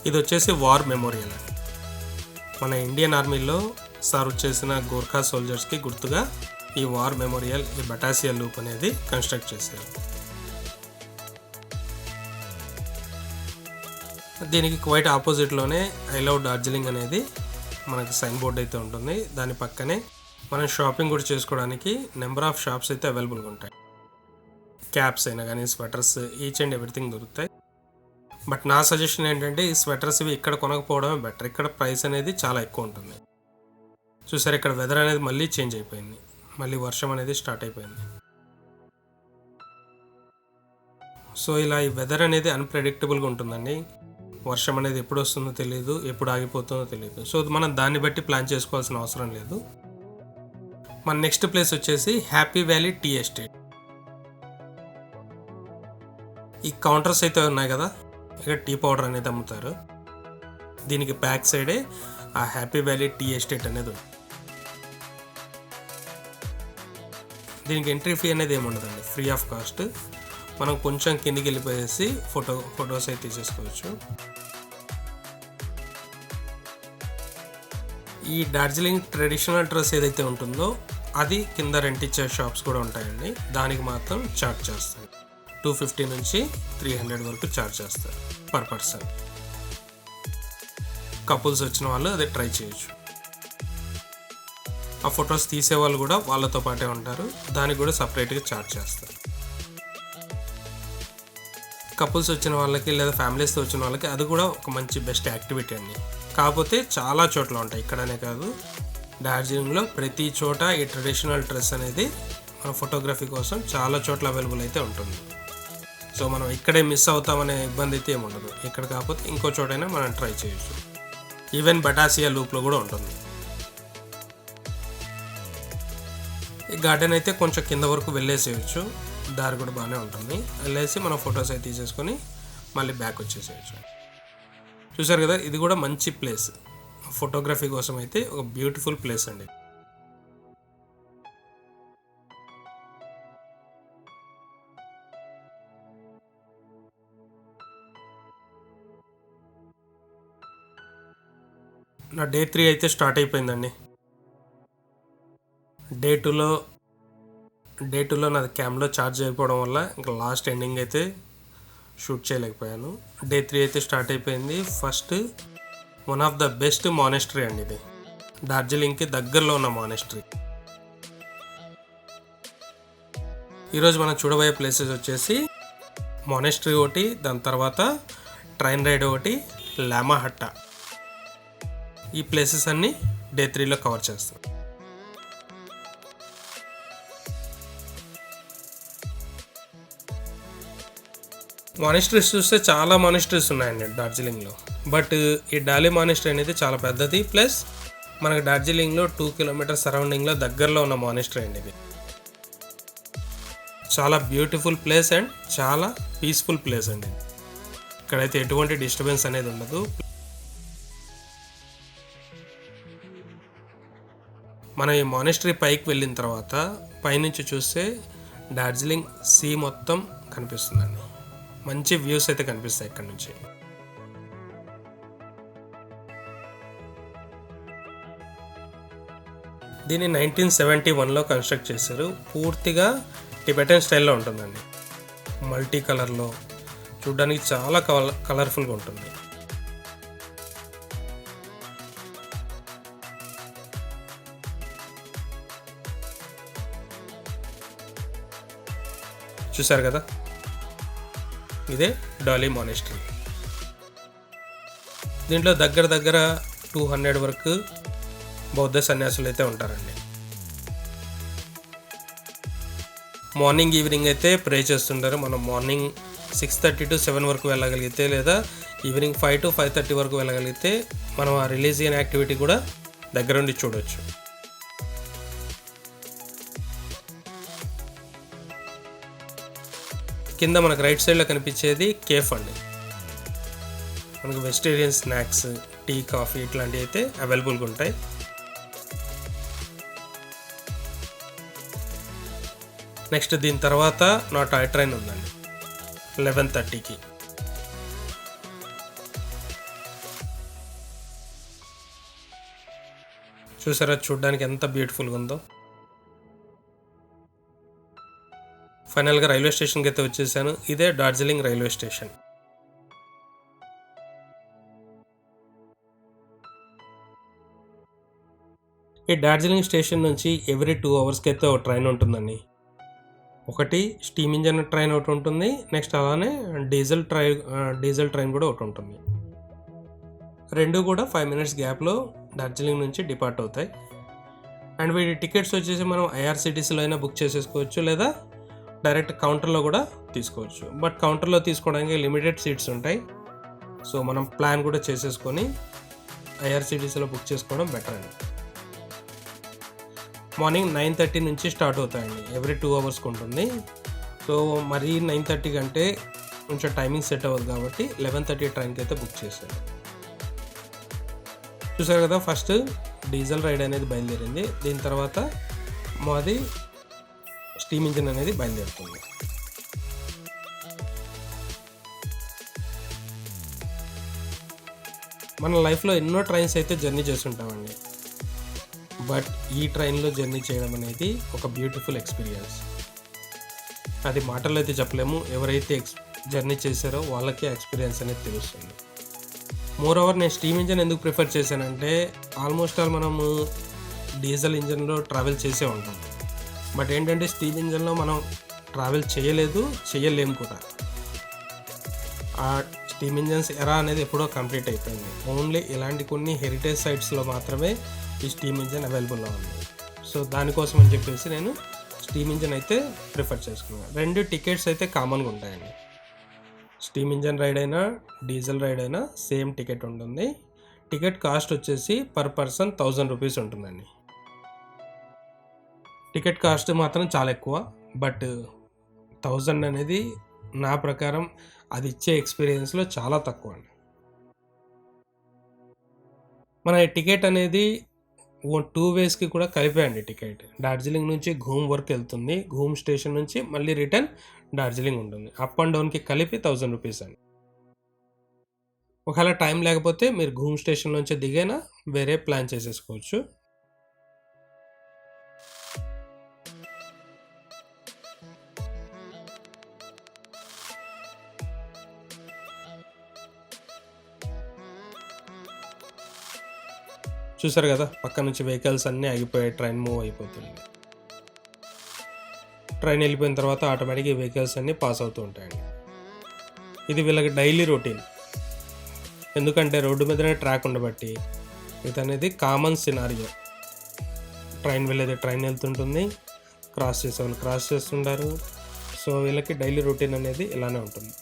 ఇది వచ్చేసి వార్ మెమోరియల్ అండి. మన ఇండియన్ ఆర్మీలో సర్వ్ చేసిన గోర్ఖా సోల్జర్స్కి గుర్తుగా ఈ వార్ మెమోరియల్, ఈ బటాసియా లూప్ అనేది కన్స్ట్రక్ట్ చేశారు. దీనికి క్వైట్ ఆపోజిట్లోనే ఐ లవ్ డార్జిలింగ్ అనేది మనకి సైన్ బోర్డ్ అయితే ఉంటుంది. దాని పక్కనే మనం షాపింగ్ కూడా చేసుకోవడానికి నెంబర్ ఆఫ్ షాప్స్ అయితే అవైలబుల్గా ఉంటాయి. క్యాప్స్ అయినా కానీ, స్వెటర్స్, ఈచ్ అండ్ ఎవ్రీథింగ్ దొరుకుతాయి. బట్ నా సజెషన్ ఏంటంటే ఈ స్వెటర్స్ ఇవి ఇక్కడ కొనకపోవడమే బెటర్. ఇక్కడ ప్రైస్ అనేది చాలా ఎక్కువ ఉంటుంది. చూసారు, ఇక్కడ వెదర్ అనేది మళ్ళీ చేంజ్ అయిపోయింది. మళ్ళీ వర్షం అనేది స్టార్ట్ అయిపోయింది. సో ఇలా ఈ వెదర్ అనేది అన్ప్రెడిక్టబుల్గా ఉంటుందండి. వర్షం అనేది ఎప్పుడు వస్తుందో తెలియదు, ఎప్పుడు ఆగిపోతుందో తెలియదు. సో మనం దాన్ని బట్టి ప్లాన్ చేసుకోవాల్సిన అవసరం లేదు. మన నెక్స్ట్ ప్లేస్ వచ్చేసి హ్యాపీ వ్యాలీ టీ ఎస్టేట్. ఈ కౌంటర్స్ అయితే ఉన్నాయి కదా, ఇక్కడ టీ పౌడర్ అనేది అమ్ముతారు. దీనికి బ్యాక్ సైడే ఆ హ్యాపీ వ్యాలీ టీ ఎస్టేట్ అనేది ఉంది. దీనికి ఎంట్రీ ఫీ అనేది ఏమి ఉండదండి, ఫ్రీ ఆఫ్ కాస్ట్. మనం కొంచెం కిందికి వెళ్ళిపోయేసి ఫొటోస్ అయితే తీసేసుకోవచ్చు. ఈ డార్జిలింగ్ ట్రెడిషనల్ డ్రెస్ ఏదైతే ఉంటుందో అది కింద రెంట్ ఇచ్చే షాప్స్ కూడా ఉంటాయండి. దానికి మాత్రం చార్జ్ చేస్తారు. 250 నుంచి 300 వరకు ఛార్జ్ చేస్తారు పర్ పర్సన్. కపుల్స్ వచ్చిన వాళ్ళు అది ట్రై చేయొచ్చు. ఆ ఫొటోస్ తీసేవాళ్ళు కూడా వాళ్ళతో పాటే ఉంటారు. దానికి కూడా సపరేట్గా ఛార్జ్ చేస్తారు. కపుల్స్ వచ్చిన వాళ్ళకి లేదా ఫ్యామిలీస్తో వచ్చిన వాళ్ళకి అది కూడా ఒక మంచి బెస్ట్ యాక్టివిటీ అండి. కాకపోతే చాలా చోట్ల ఉంటాయి, ఇక్కడనే కాదు, డార్జిలింగ్లో ప్రతి చోట ఈ ట్రెడిషనల్ డ్రెస్ అనేది మన ఫోటోగ్రఫీ కోసం చాలా చోట్ల అవైలబుల్ అయితే ఉంటుంది. సో మనం ఇక్కడే మిస్ అవుతామనే ఇబ్బంది అయితే ఏమి ఉండదు. ఇక్కడ కాకపోతే ఇంకో చోటైనా మనం ట్రై చేయొచ్చు. ఈవెన్ బటాసియా లూప్లో కూడా ఉంటుంది. ఈ గార్డెన్ అయితే కొంచెం కింద వరకు వెళ్ళేసేయచ్చు. దారి కూడా బాగానే ఉంటుంది. వెళ్ళేసి మనం ఫొటోస్ అయితే తీసేసుకొని మళ్ళీ బ్యాక్ వచ్చేసేయచ్చు. చూసారు కదా, ఇది కూడా మంచి ప్లేస్ ఫోటోగ్రఫీ కోసం అయితే ఒక బ్యూటిఫుల్ ప్లేస్ అండి. నా డే 3 అయితే స్టార్ట్ అయిపోయిందండి. డే టూలో నాది క్యామ్లో ఛార్జ్ అయిపోవడం వల్ల ఇంకా లాస్ట్ ఎండింగ్ అయితే షూట్ చేయలేకపోయాను. డే 3 అయితే స్టార్ట్ అయిపోయింది. First one of the best monastery అండి ఇది, డార్జిలింగ్కి దగ్గరలో ఉన్న మానెస్ట్రీ. ఈరోజు మనం చూడబోయే ప్లేసెస్ వచ్చేసి మానెస్ట్రీ ఒకటి, దాని తర్వాత ట్రైన్ రైడ్ ఒకటి, లామా హట్ట. ఈ ప్లేసెస్ అన్నీ డే 3లో కవర్ చేస్తాం. మానిస్ట్రీస్ చూస్తే చాలా మానిస్ట్రీస్ ఉన్నాయండి డార్జిలింగ్లో. బట్ ఈ డాలి మానిస్ట్రీ అనేది చాలా పెద్దది. ప్లస్ మనకు డార్జిలింగ్లో 2 కిలోమీటర్స్ సరౌండింగ్లో దగ్గరలో ఉన్న మానిస్ట్రీ అండి ఇది. చాలా బ్యూటిఫుల్ ప్లేస్ అండ్ చాలా పీస్ఫుల్ ప్లేస్ అండి. ఇక్కడైతే ఎటువంటి డిస్టర్బెన్స్ అనేది ఉండదు. మనం ఈ మానిస్ట్రీ పైకి వెళ్ళిన తర్వాత పైనుంచి చూస్తే డార్జిలింగ్ సీ మొత్తం కనిపిస్తుందండి. మంచి వ్యూస్ అయితే కనిపిస్తాయి ఇక్కడ నుంచి. దీన్ని 1971లో కన్స్ట్రక్ట్ చేశారు. పూర్తిగా టిబెటన్ స్టైల్లో ఉంటుందండి. మల్టీ కలర్లో చూడడానికి చాలా కలర్ఫుల్గా ఉంటుంది. చూసారు కదా, ఇదే డాలి మానిస్ట్రీ. దీంట్లో దగ్గర 200 వరకు బౌద్ధ సన్యాసులు అయితే ఉంటారండి. మార్నింగ్ ఈవినింగ్ అయితే ప్రే చేస్తుంటారు. మనం మార్నింగ్ 6:30 to 7 వరకు వెళ్ళగలిగితే, లేదా ఈవినింగ్ 5 to 5:30 వరకు వెళ్ళగలిగితే మనం ఆ రిలీజియన్ యాక్టివిటీ కూడా దగ్గరుండి చూడవచ్చు. కింద మనకు రైట్ సైడ్లో కనిపించేది కేఫ్ అండి. మనకు వెజిటేరియన్ స్నాక్స్, టీ, కాఫీ ఇట్లాంటివి అయితే అవైలబుల్గా ఉంటాయి. నెక్స్ట్ దీని తర్వాత నా టాయ్ ట్రైన్ ఉందండి 11:30కి. చూసారా చూడడానికి ఎంత బ్యూటిఫుల్గా ఉందో. ఫైనల్గా రైల్వే స్టేషన్కి అయితే వచ్చేసాను. ఇదే డార్జిలింగ్ రైల్వే స్టేషన్. ఈ డార్జిలింగ్ స్టేషన్ నుంచి ఎవ్రీ 2 అవర్స్కి అయితే ఒక ట్రైన్ ఉంటుందండి. ఒకటి స్టీమ్ ఇంజన్ ట్రైన్ ఒకటి ఉంటుంది, నెక్స్ట్ అలానే డీజిల్ ట్రైన్ కూడా ఒకటి ఉంటుంది. రెండు కూడా 5 minutes గ్యాప్లో డార్జిలింగ్ నుంచి డిపార్ట్ అవుతాయి. అండ్ వీటి టికెట్స్ వచ్చేసి మనం ఐఆర్సిటీసీలో అయినా బుక్ చేసేసుకోవచ్చు, లేదా డైరెక్ట్ కౌంటర్లో కూడా తీసుకోవచ్చు. బట్ కౌంటర్లో తీసుకోవడానికి లిమిటెడ్ సీట్స్ ఉంటాయి. సో మనం ప్లాన్ కూడా చేసేసుకొని ఐఆర్సిటీసీలో బుక్ చేసుకోవడం బెటర్ అండి. మార్నింగ్ 9:30 నుంచి స్టార్ట్ అవుతాయండి. ఎవ్రీ 2 అవర్స్కి ఉంటుంది. సో మరీ 9:30 కంటే కొంచెం టైమింగ్ సెట్ అవ్వదు కాబట్టి 11:30 ట్రైన్కి అయితే బుక్ చేశాను. చూసారు కదా, ఫస్ట్ డీజిల్ రైడ్ అనేది బయలుదేరింది. దీని తర్వాత మాది స్టీమ్ ఇంజిన్ అనేది బయలుదేరుతుంది. మన లైఫ్లో ఎన్నో ట్రైన్స్ అయితే జర్నీ చేస్తుంటామండి. బట్ ఈ ట్రైన్లో జర్నీ చేయడం అనేది ఒక బ్యూటిఫుల్ ఎక్స్పీరియన్స్. అది మాటల్లో అయితే చెప్పలేము. ఎవరైతే జర్నీ చేశారో వాళ్ళకే ఎక్స్పీరియన్స్ అనేది తెలుస్తుంది. మోరోవర్ నేను స్టీమ్ ఇంజిన్ ఎందుకు ప్రిఫర్ చేశానంటే, ఆల్మోస్ట్ ఆల్ మనము డీజిల్ ఇంజిన్లో ట్రావెల్ చేసే ఉంటాం. బట్ ఏంటంటే స్టీమ్ ఇంజిన్లో మనం ట్రావెల్ చేయలేము కూడా. ఆ స్టీమ్ ఇంజిన్స్ ఎరా అనేది ఎప్పుడో కంప్లీట్ అయిపోయింది. ఓన్లీ ఇలాంటి కొన్ని హెరిటేజ్ సైట్స్లో మాత్రమే ఈ స్టీమ్ ఇంజిన్ అవైలబుల్లో ఉంది. సో దానికోసం అని చెప్పేసి నేను స్టీమ్ ఇంజిన్ అయితే ప్రిఫర్ చేసుకున్నాను. 2 టికెట్స్ అయితే కామన్గా ఉంటాయండి. స్టీమ్ ఇంజిన్ రైడ్ అయినా డీజిల్ రైడ్ అయినా సేమ్ టికెట్ ఉంటుంది. టికెట్ కాస్ట్ వచ్చేసి పర్ పర్సన్ 1000 రూపీస్ ఉంటుందండి. టికెట్ కాస్ట్ మాత్రం చాలా ఎక్కువ. బట్ 1000 అనేది నా ప్రకారం అది ఇచ్చే ఎక్స్పీరియన్స్లో చాలా తక్కువ అండి. మన టికెట్ అనేది 2 వేస్కి కూడా కలిపాయండి. టికెట్ డార్జిలింగ్ నుంచి ఘూమ్ వరకు వెళ్తుంది. ఘూమ్ స్టేషన్ నుంచి మళ్ళీ రిటర్న్ డార్జిలింగ్ ఉంటుంది. అప్ అండ్ డౌన్కి కలిపి 1000 రూపీస్ అండి. ఒకవేళ టైం లేకపోతే మీరు ఘూమ్ స్టేషన్ నుంచి దిగైనా వేరే ప్లాన్ చేసేసుకోవచ్చు. చూసారు కదా, పక్క నుంచి వెహికల్స్ అన్నీ ఆగిపోయాయి. ట్రైన్ మూవ్ అయిపోతుంది. ట్రైన్ వెళ్ళిపోయిన తర్వాత ఆటోమేటిక్గా వెహికల్స్ అన్నీ పాస్ అవుతూ ఉంటాయండి. ఇది వీళ్ళకి డైలీ రొటీన్. ఎందుకంటే రోడ్డు మీదనే ట్రాక్ ఉండబట్టి ఇది అనేది కామన్ సినారియో. ట్రైన్ వెళ్ళేది ట్రైన్ వెళ్తుంటుంది, క్రాస్ చేసేవాళ్ళు క్రాస్ చేస్తుంటారు. సో వీళ్ళకి డైలీ రొటీన్ అనేది ఇలానే ఉంటుంది.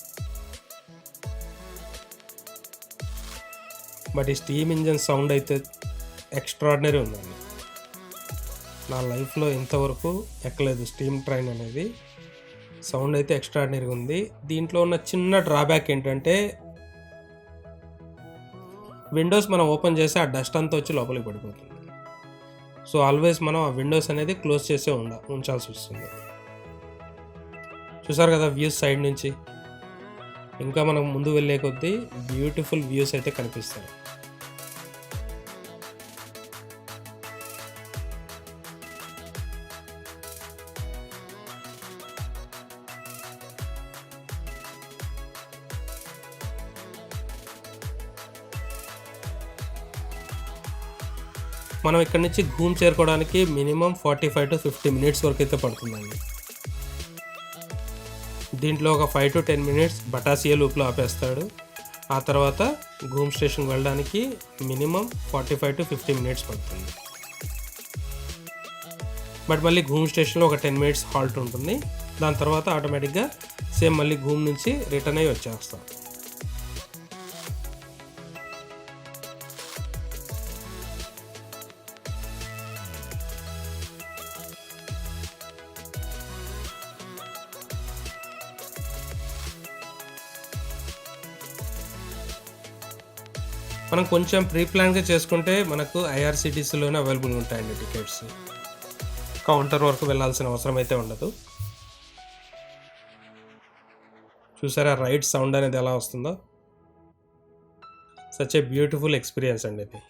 బట్ ఈ స్టీమ్ ఇంజన్ సౌండ్ అయితే ఎక్స్ట్రాడినరీ ఉందండి. నా లైఫ్లో ఇంతవరకు ఎక్కలేదు స్టీమ్ ట్రైన్ అనేది. సౌండ్ అయితే ఎక్స్ట్రాడినరీగా ఉంది. దీంట్లో ఉన్న చిన్న డ్రాబ్యాక్ ఏంటంటే, విండోస్ మనం ఓపెన్ చేసి ఆ డస్ట్ అంతా వచ్చి లోపలికి పడిపోతుంది. సో ఆల్వేస్ మనం ఆ విండోస్ అనేది క్లోజ్ చేసే ఉంచాల్సి వస్తుంది. చూసారు కదా వ్యూస్ సైడ్ నుంచి. ఇంకా మనం ముందు వెళ్ళే కొద్దీ బ్యూటిఫుల్ వ్యూస్ అయితే కనిపిస్తాయి. మనం ఇక్కడ నుంచి ఘూమ్ చేరుకోవడానికి మినిమం 45 to 50 minutes వరకు అయితే పడుతుందండి. దీంట్లో ఒక 5 to 10 minutes బటాసియా లూప్లో ఆపేస్తాడు. ఆ తర్వాత ఘూమ్ స్టేషన్కి వెళ్ళడానికి మినిమం 45 to 50 minutes పడుతుంది. బట్ మళ్ళీ ఘూమ్ స్టేషన్లో ఒక 10 minutes హాల్ట్ ఉంటుంది. దాని తర్వాత ఆటోమేటిక్గా సేమ్ మళ్ళీ గూమ్ నుంచి రిటర్న్ అయ్యి వచ్చేస్తాం. మనం కొంచెం ప్రీ ప్లాన్గా చేసుకుంటే మనకు ఐఆర్సిటీసీలోనే అవైలబుల్గా ఉంటాయండి టికెట్స్. కౌంటర్ వరకు వెళ్ళాల్సిన అవసరం అయితే ఉండదు. చూసారా రైడ్ సౌండ్ అనేది ఎలా వస్తుందో? సచ్ ఏ బ్యూటిఫుల్ ఎక్స్పీరియన్స్ అండి ఇది.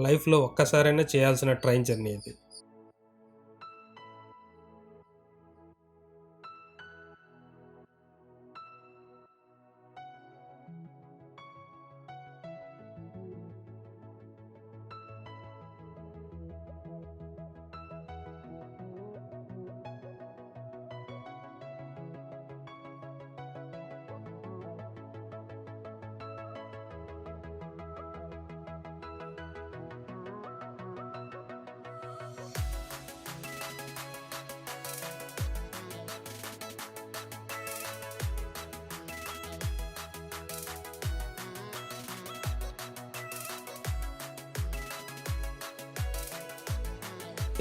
లైఫ్లో ఒక్కసారైనా చేయాల్సిన ట్రైన్ జర్నీ ఇది.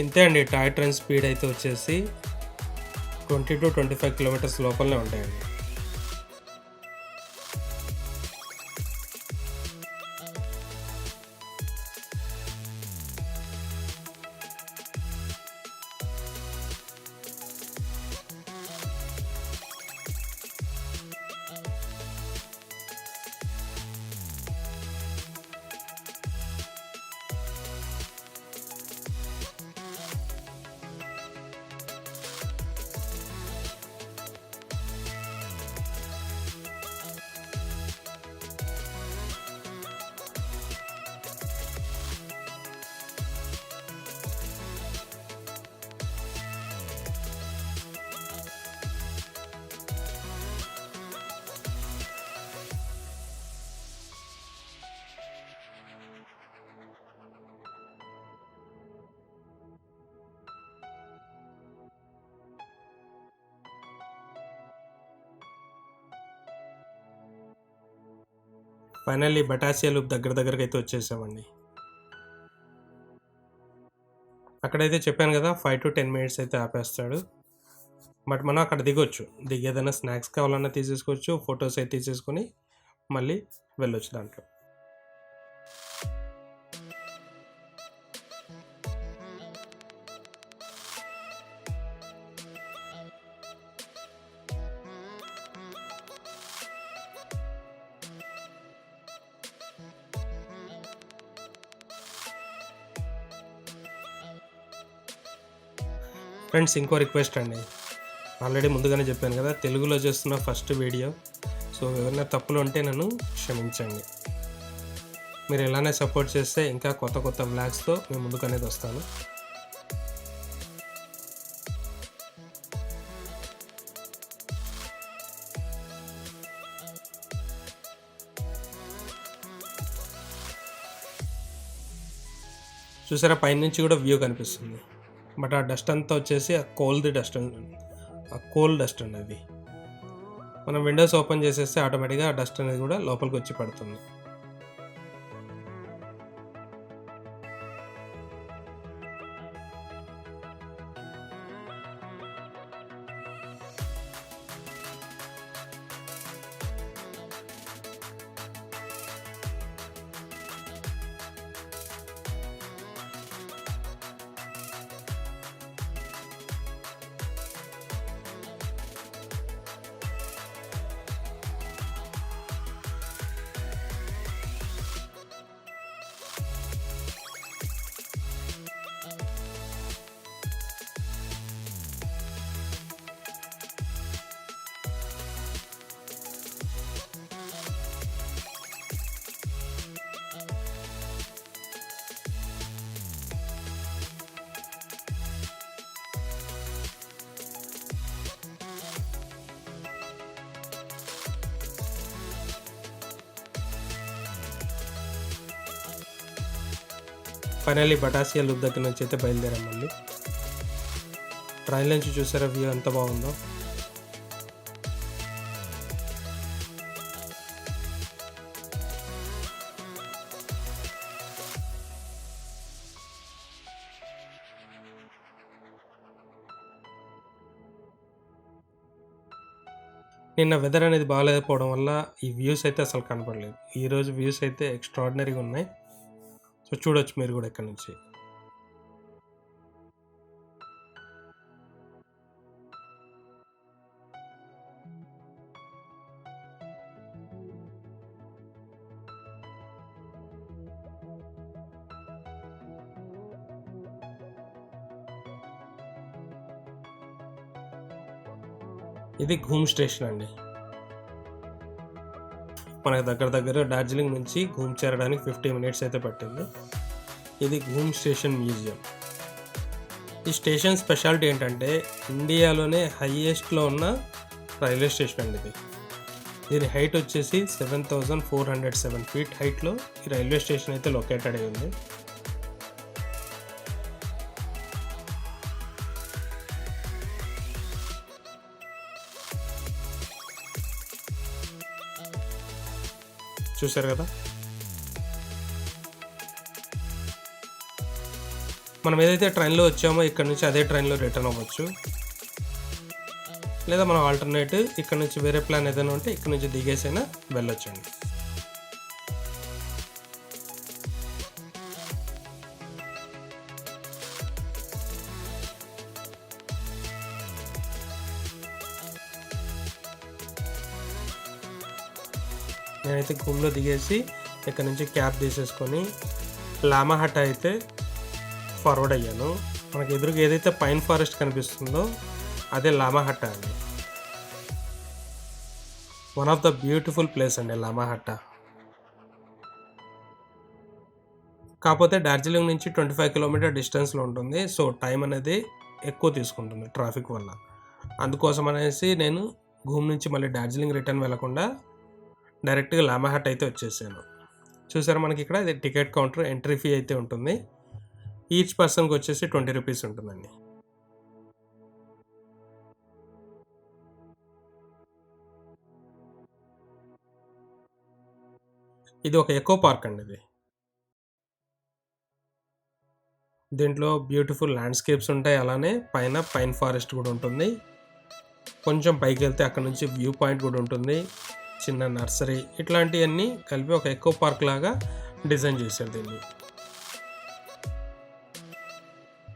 ఇంతే అండి. టాయ్ ట్రైన్ స్పీడ్ అయితే వచ్చేసి 20 to 25 కిలోమీటర్స్ లోపలనే ఉంటాయండి. ఫైనల్లీ బటాసియా లూప్ దగ్గరకి అయితే వచ్చేసామండి. అక్కడైతే చెప్పాను కదా 5 to 10 మినిట్స్ అయితే ఆపేస్తాడు. బట్ మనం అక్కడ దిగొచ్చు. దిగి ఏదైనా స్నాక్స్ కావాలన్నా తీసేసుకోవచ్చు, ఫొటోస్ అయితే తీసేసుకొని మళ్ళీ వెళ్ళొచ్చు దాంట్లో. ఫ్రెండ్స్, ఇంకో రిక్వెస్ట్ అండి. ఆల్రెడీ ముందుగానే చెప్పాను కదా, తెలుగులో చేస్తున్న ఫస్ట్ వీడియో. సో ఏమైనా తప్పులు ఉంటే నన్ను క్షమించండి. మీరు ఇలానే సపోర్ట్ చేస్తే ఇంకా కొత్త వ్లాగ్స్తో మేము ముందుకు అనేది వస్తాను. చూసారా, పైనుంచి కూడా వ్యూ కనిపిస్తుంది. బట్ ఆ డస్ట్ అంతా వచ్చేసి ఆ కోల్ డస్ట్ అండి. అది మనం విండోస్ ఓపెన్ చేసేస్తే ఆటోమేటిక్గా ఆ డస్ట్ అనేది కూడా లోపలికి వచ్చి పడుతుంది. ఫైనల్లీ బటాసియా లూప్ దగ్గర నుంచి అయితే బయలుదేరాం. మళ్ళీ ట్రైన్ నుంచి చూసారా వ్యూ ఎంత బాగుందో. నిన్న వెదర్ అనేది బాగాలేకపోవడం వల్ల ఈ వ్యూస్ అయితే అసలు కనపడలేదు. ఈరోజు వ్యూస్ అయితే ఎక్స్ట్రాడినరీగా ఉన్నాయి. సో చూడొచ్చు మీరు కూడా ఇక్కడ నుంచి. ఇది ఘూమ్ స్టేషన్ అండి. మనకి దగ్గర డార్జిలింగ్ నుంచి ఘూమ్ చేరడానికి 50 మినిట్స్ అయితే పట్టింది. ఇది ఘూమ్ స్టేషన్ మ్యూజియం. ఈ స్టేషన్ స్పెషాలిటీ ఏంటంటే ఇండియాలోనే హైయెస్ట్లో ఉన్న రైల్వే స్టేషన్ అండి ఇది. దీని హైట్ వచ్చేసి 7407 ఫీట్ హైట్లో ఈ రైల్వే స్టేషన్ అయితే లొకేటెడ్ అయి ఉంది. చూసారు కదా, మనం ఏదైతే ట్రైన్లో వచ్చామో ఇక్కడ నుంచి అదే ట్రైన్లో రిటర్న్ అవ్వచ్చు. లేదా మనం ఆల్టర్నేటివ్ ఇక్కడ నుంచి వేరే ప్లాన్ ఏదైనా ఉంటే ఇక్కడ నుంచి దిగేసైనా వెళ్ళొచ్చండి. నేనైతే ఘూమ్లో దిగేసి ఇక్కడ నుంచి క్యాబ్ తీసేసుకొని లామా హట్ అయితే ఫార్వర్డ్ అయ్యాను. మనకి ఎదురుగా ఏదైతే పైన్ ఫారెస్ట్ కనిపిస్తుందో అదే లామా హట్ట అండి. One of the beautiful place అండి లామా హట్ట. కాకపోతే డార్జిలింగ్ నుంచి 25 కిలోమీటర్ డిస్టెన్స్లో ఉంటుంది. సో టైం అనేది ఎక్కువ తీసుకుంటుంది ట్రాఫిక్ వల్ల. అందుకోసం అనేసి నేను ఘూమ్ నుంచి మళ్ళీ డార్జిలింగ్ రిటర్న్ వెళ్ళకుండా డైరెక్ట్గా లామా హట్ అయితే వచ్చేసాను. చూసారా, మనకి ఇక్కడ ఇది టికెట్ కౌంటర్, ఎంట్రీ ఫీ అయితే ఉంటుంది. ఈచ్ పర్సన్కి వచ్చేసి 20 రూపీస్ ఉంటుందండి. ఇది ఒక ఎకో పార్క్ అండి. ఇది దీంట్లో బ్యూటిఫుల్ ల్యాండ్స్కేప్స్ ఉంటాయి, అలానే పైన పైన్ ఫారెస్ట్ కూడా ఉంటుంది. కొంచెం పైకి వెళ్తే అక్కడ నుంచి వ్యూ పాయింట్ కూడా ఉంటుంది, చిన్న నర్సరీ, ఇట్లాంటివన్నీ కలిపి ఒక ఎకో పార్క్ లాగా డిజైన్ చేశారు దీన్ని.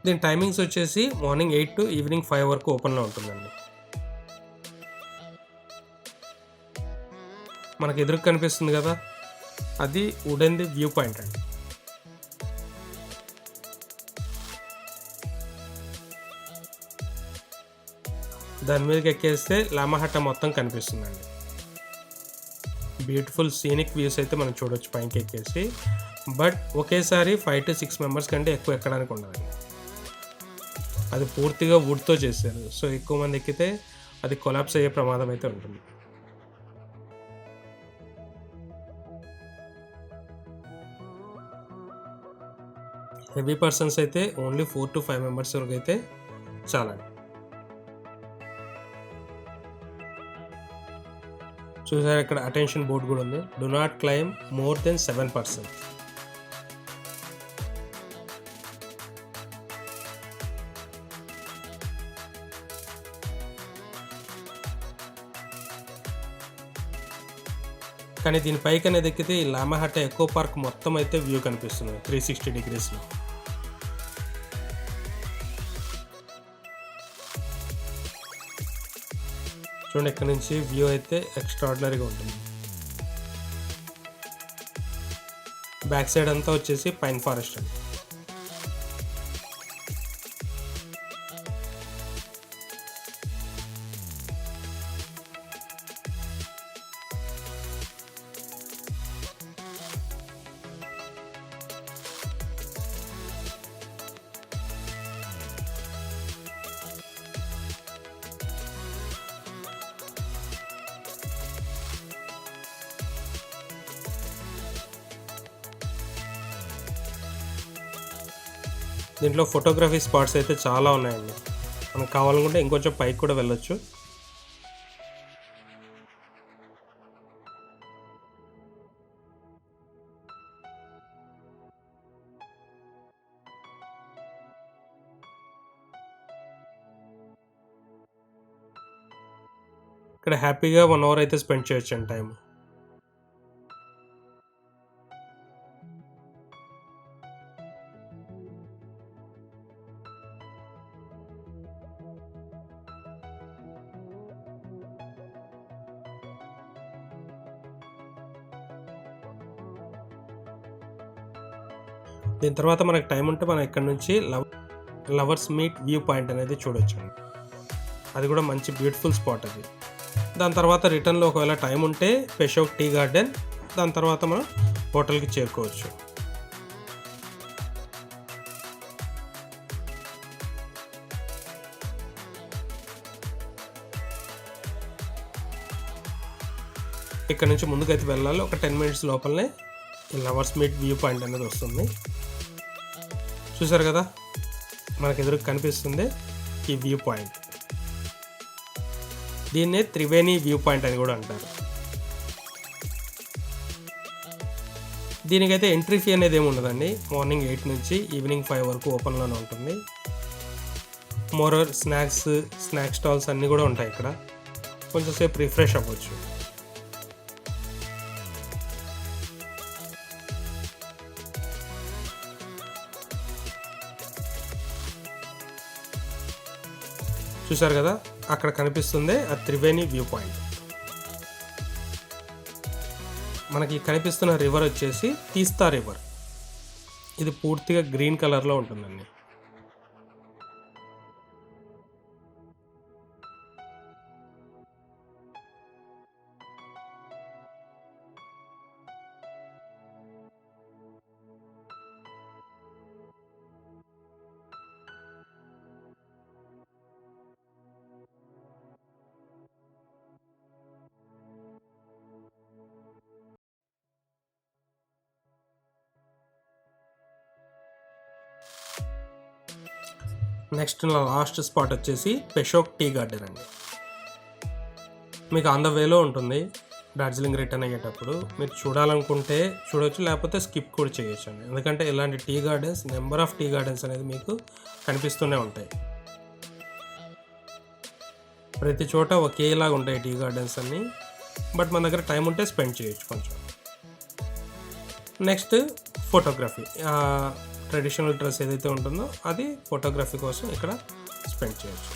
దీని టైమింగ్స్ వచ్చేసి మార్నింగ్ 8 టు ఈవినింగ్ 5 వరకు ఓపెన్లో ఉంటుందండి. మనకు ఎదురు కనిపిస్తుంది కదా, అది వుడెన్ది వ్యూ పాయింట్ అండి. దాని మీదకి ఎక్కేస్తే లామా హట్ట మొత్తం కనిపిస్తుందండి. బ్యూటిఫుల్ సీనిక్ వ్యూస్ అయితే మనం చూడొచ్చు పైకి ఎక్కేసి. బట్ ఒకేసారి 5 to 6 మెంబర్స్ కంటే ఎక్కువ ఎక్కడానికి ఉండదండి. అది పూర్తిగా వుడ్తో చేశారు. సో ఎక్కువ మంది ఎక్కితే అది కొలాప్స్ అయ్యే ప్రమాదం అయితే ఉంటుంది. హెవీ పర్సన్స్ అయితే ఓన్లీ 4 to 5 మెంబర్స్ వరకు అయితే చాలండి. చూసారు, ఇక్కడ అటెన్షన్ బోర్డ్ కూడా ఉంది. Do not claim more than 7 persons. కానీ దీని పైకి అనేది ఎక్కితే ఈ లామా హట్ట ఎకో పార్క్ మొత్తం అయితే వ్యూ కనిపిస్తుంది 360 degreesలో. చూడండి, ఇక్కడ నుంచి వ్యూ అయితే ఎక్స్ట్రాడినరీగా ఉంటుంది. బ్యాక్ సైడ్ అంతా వచ్చేసి పైన్ ఫారెస్ట్ అండి. దీంట్లో ఫోటోగ్రఫీ స్పాట్స్ అయితే చాలా ఉన్నాయండి. మనకు కావాలనుకుంటే ఇంకొంచెం పైకి కూడా వెళ్ళొచ్చు. ఇక్కడ హ్యాపీగా 1 అవర్ అయితే స్పెండ్ చేయొచ్చండి టైం. దీని తర్వాత మనకు టైం ఉంటే మనం ఇక్కడ నుంచి లవర్స్ మీట్ వ్యూ పాయింట్ అనేది చూడొచ్చండి. అది కూడా మంచి బ్యూటిఫుల్ స్పాట్ అది. దాని తర్వాత రిటర్న్లో ఒకవేళ టైం ఉంటే పెషోక్ టీ గార్డెన్, దాని తర్వాత మనం హోటల్కి చేరుకోవచ్చు. ఇక్కడ నుంచి ముందుకైతే వెళ్ళాలి. ఒక 10 మినిట్స్ లోపలనే ఈ లవర్స్ మీట్ వ్యూ పాయింట్ అనేది వస్తుంది. చూసారు కదా, మనకు ఎదురు కనిపిస్తుంది ఈ వ్యూ పాయింట్. దీన్నే త్రివేణి వ్యూ పాయింట్ అని కూడా అంటారు. దీనికైతే ఎంట్రీ ఫీ అనేది ఏమి ఉండదండి. మార్నింగ్ 8 నుంచి ఈవినింగ్ 5 వరకు ఓపెన్లోనే ఉంటుంది. మోరోవర్ స్నాక్ స్టాల్స్ అన్నీ కూడా ఉంటాయి ఇక్కడ. కొంచెం సేపు రిఫ్రెష్ అవ్వచ్చు. చూసారు కదా, అక్కడ కనిపిస్తుంది ఆ త్రివేణి వ్యూ పాయింట్. మనకి కనిపిస్తున్న రివర్ వచ్చేసి తీస్తా రివర్. ఇది పూర్తిగా గ్రీన్ కలర్లో ఉంటుందండి. నెక్స్ట్ నా లాస్ట్ స్పాట్ వచ్చేసి పెషోక్ టీ గార్డెన్ అండి. మీకు ఆన్ ద వేలో ఉంటుంది. డార్జిలింగ్ రిటర్న్ అయ్యేటప్పుడు మీరు చూడాలనుకుంటే చూడవచ్చు, లేకపోతే స్కిప్ కూడా చేయొచ్చు అండి. ఎందుకంటే ఇలాంటి tea gardens, number of tea gardens అనేది మీకు కనిపిస్తూనే ఉంటాయి. ప్రతి చోట ఒకేలాగా ఉంటాయి టీ గార్డెన్స్ అన్నీ. బట్ మన దగ్గర టైం ఉంటే స్పెండ్ చేయొచ్చు కొంచెం. Next photography. ట్రెడిషనల్ డ్రెస్ ఏదైతే ఉంటుందో అది ఫోటోగ్రఫీ కోసం ఇక్కడ స్పెండ్ చేయొచ్చు.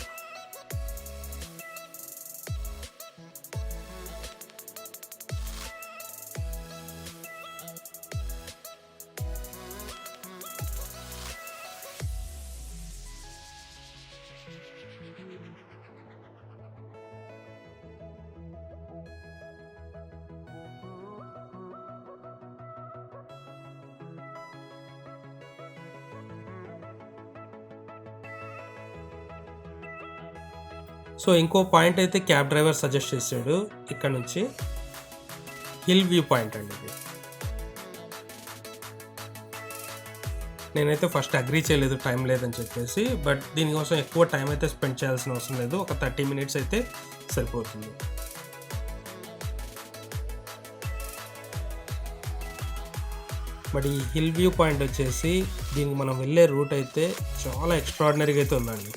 సో ఇంకో పాయింట్ అయితే క్యాబ్ డ్రైవర్ సజెస్ట్ చేశాడు. ఇక్కడ నుంచి హిల్ వ్యూ పాయింట్ అండి ఇది. నేనైతే ఫస్ట్ అగ్రీ చేయలేదు, టైం లేదని చెప్పేసి. బట్ దీనికోసం ఎక్కువ టైం అయితే స్పెండ్ చేయాల్సిన అవసరం లేదు. ఒక 30 మినిట్స్ అయితే సరిపోతుంది. బట్ ఈ హిల్ వ్యూ పాయింట్ వచ్చేసి దీనికి మనం వెళ్ళే రూట్ అయితే చాలా ఎక్స్ట్రాడినరీగా అయితే ఉందండి.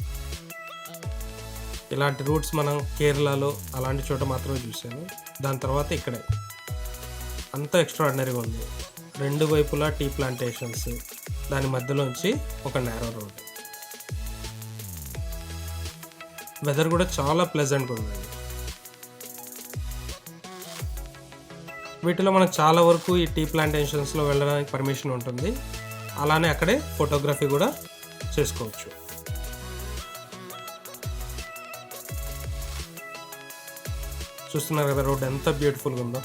ఇలాంటి రూట్స్ మనం కేరళలో అలాంటి చోట మాత్రమే చూసాను. దాని తర్వాత ఇక్కడే అంత ఎక్స్ట్రాడినరీగా ఉంది. 2 వైపులా టీ ప్లాంటేషన్స్, దాని మధ్యలోంచి ఒక నేరో రోడ్. వెదర్ కూడా చాలా ప్లెజెంట్గా ఉందండి. వీటిలో మనం చాలా వరకు ఈ టీ ప్లాంటేషన్స్లో వెళ్ళడానికి పర్మిషన్ ఉంటుంది. అలానే అక్కడే ఫోటోగ్రఫీ కూడా చేసుకోవచ్చు. చూస్తున్నారు కదా రోడ్ ఎంత బ్యూటిఫుల్గా ఉందో.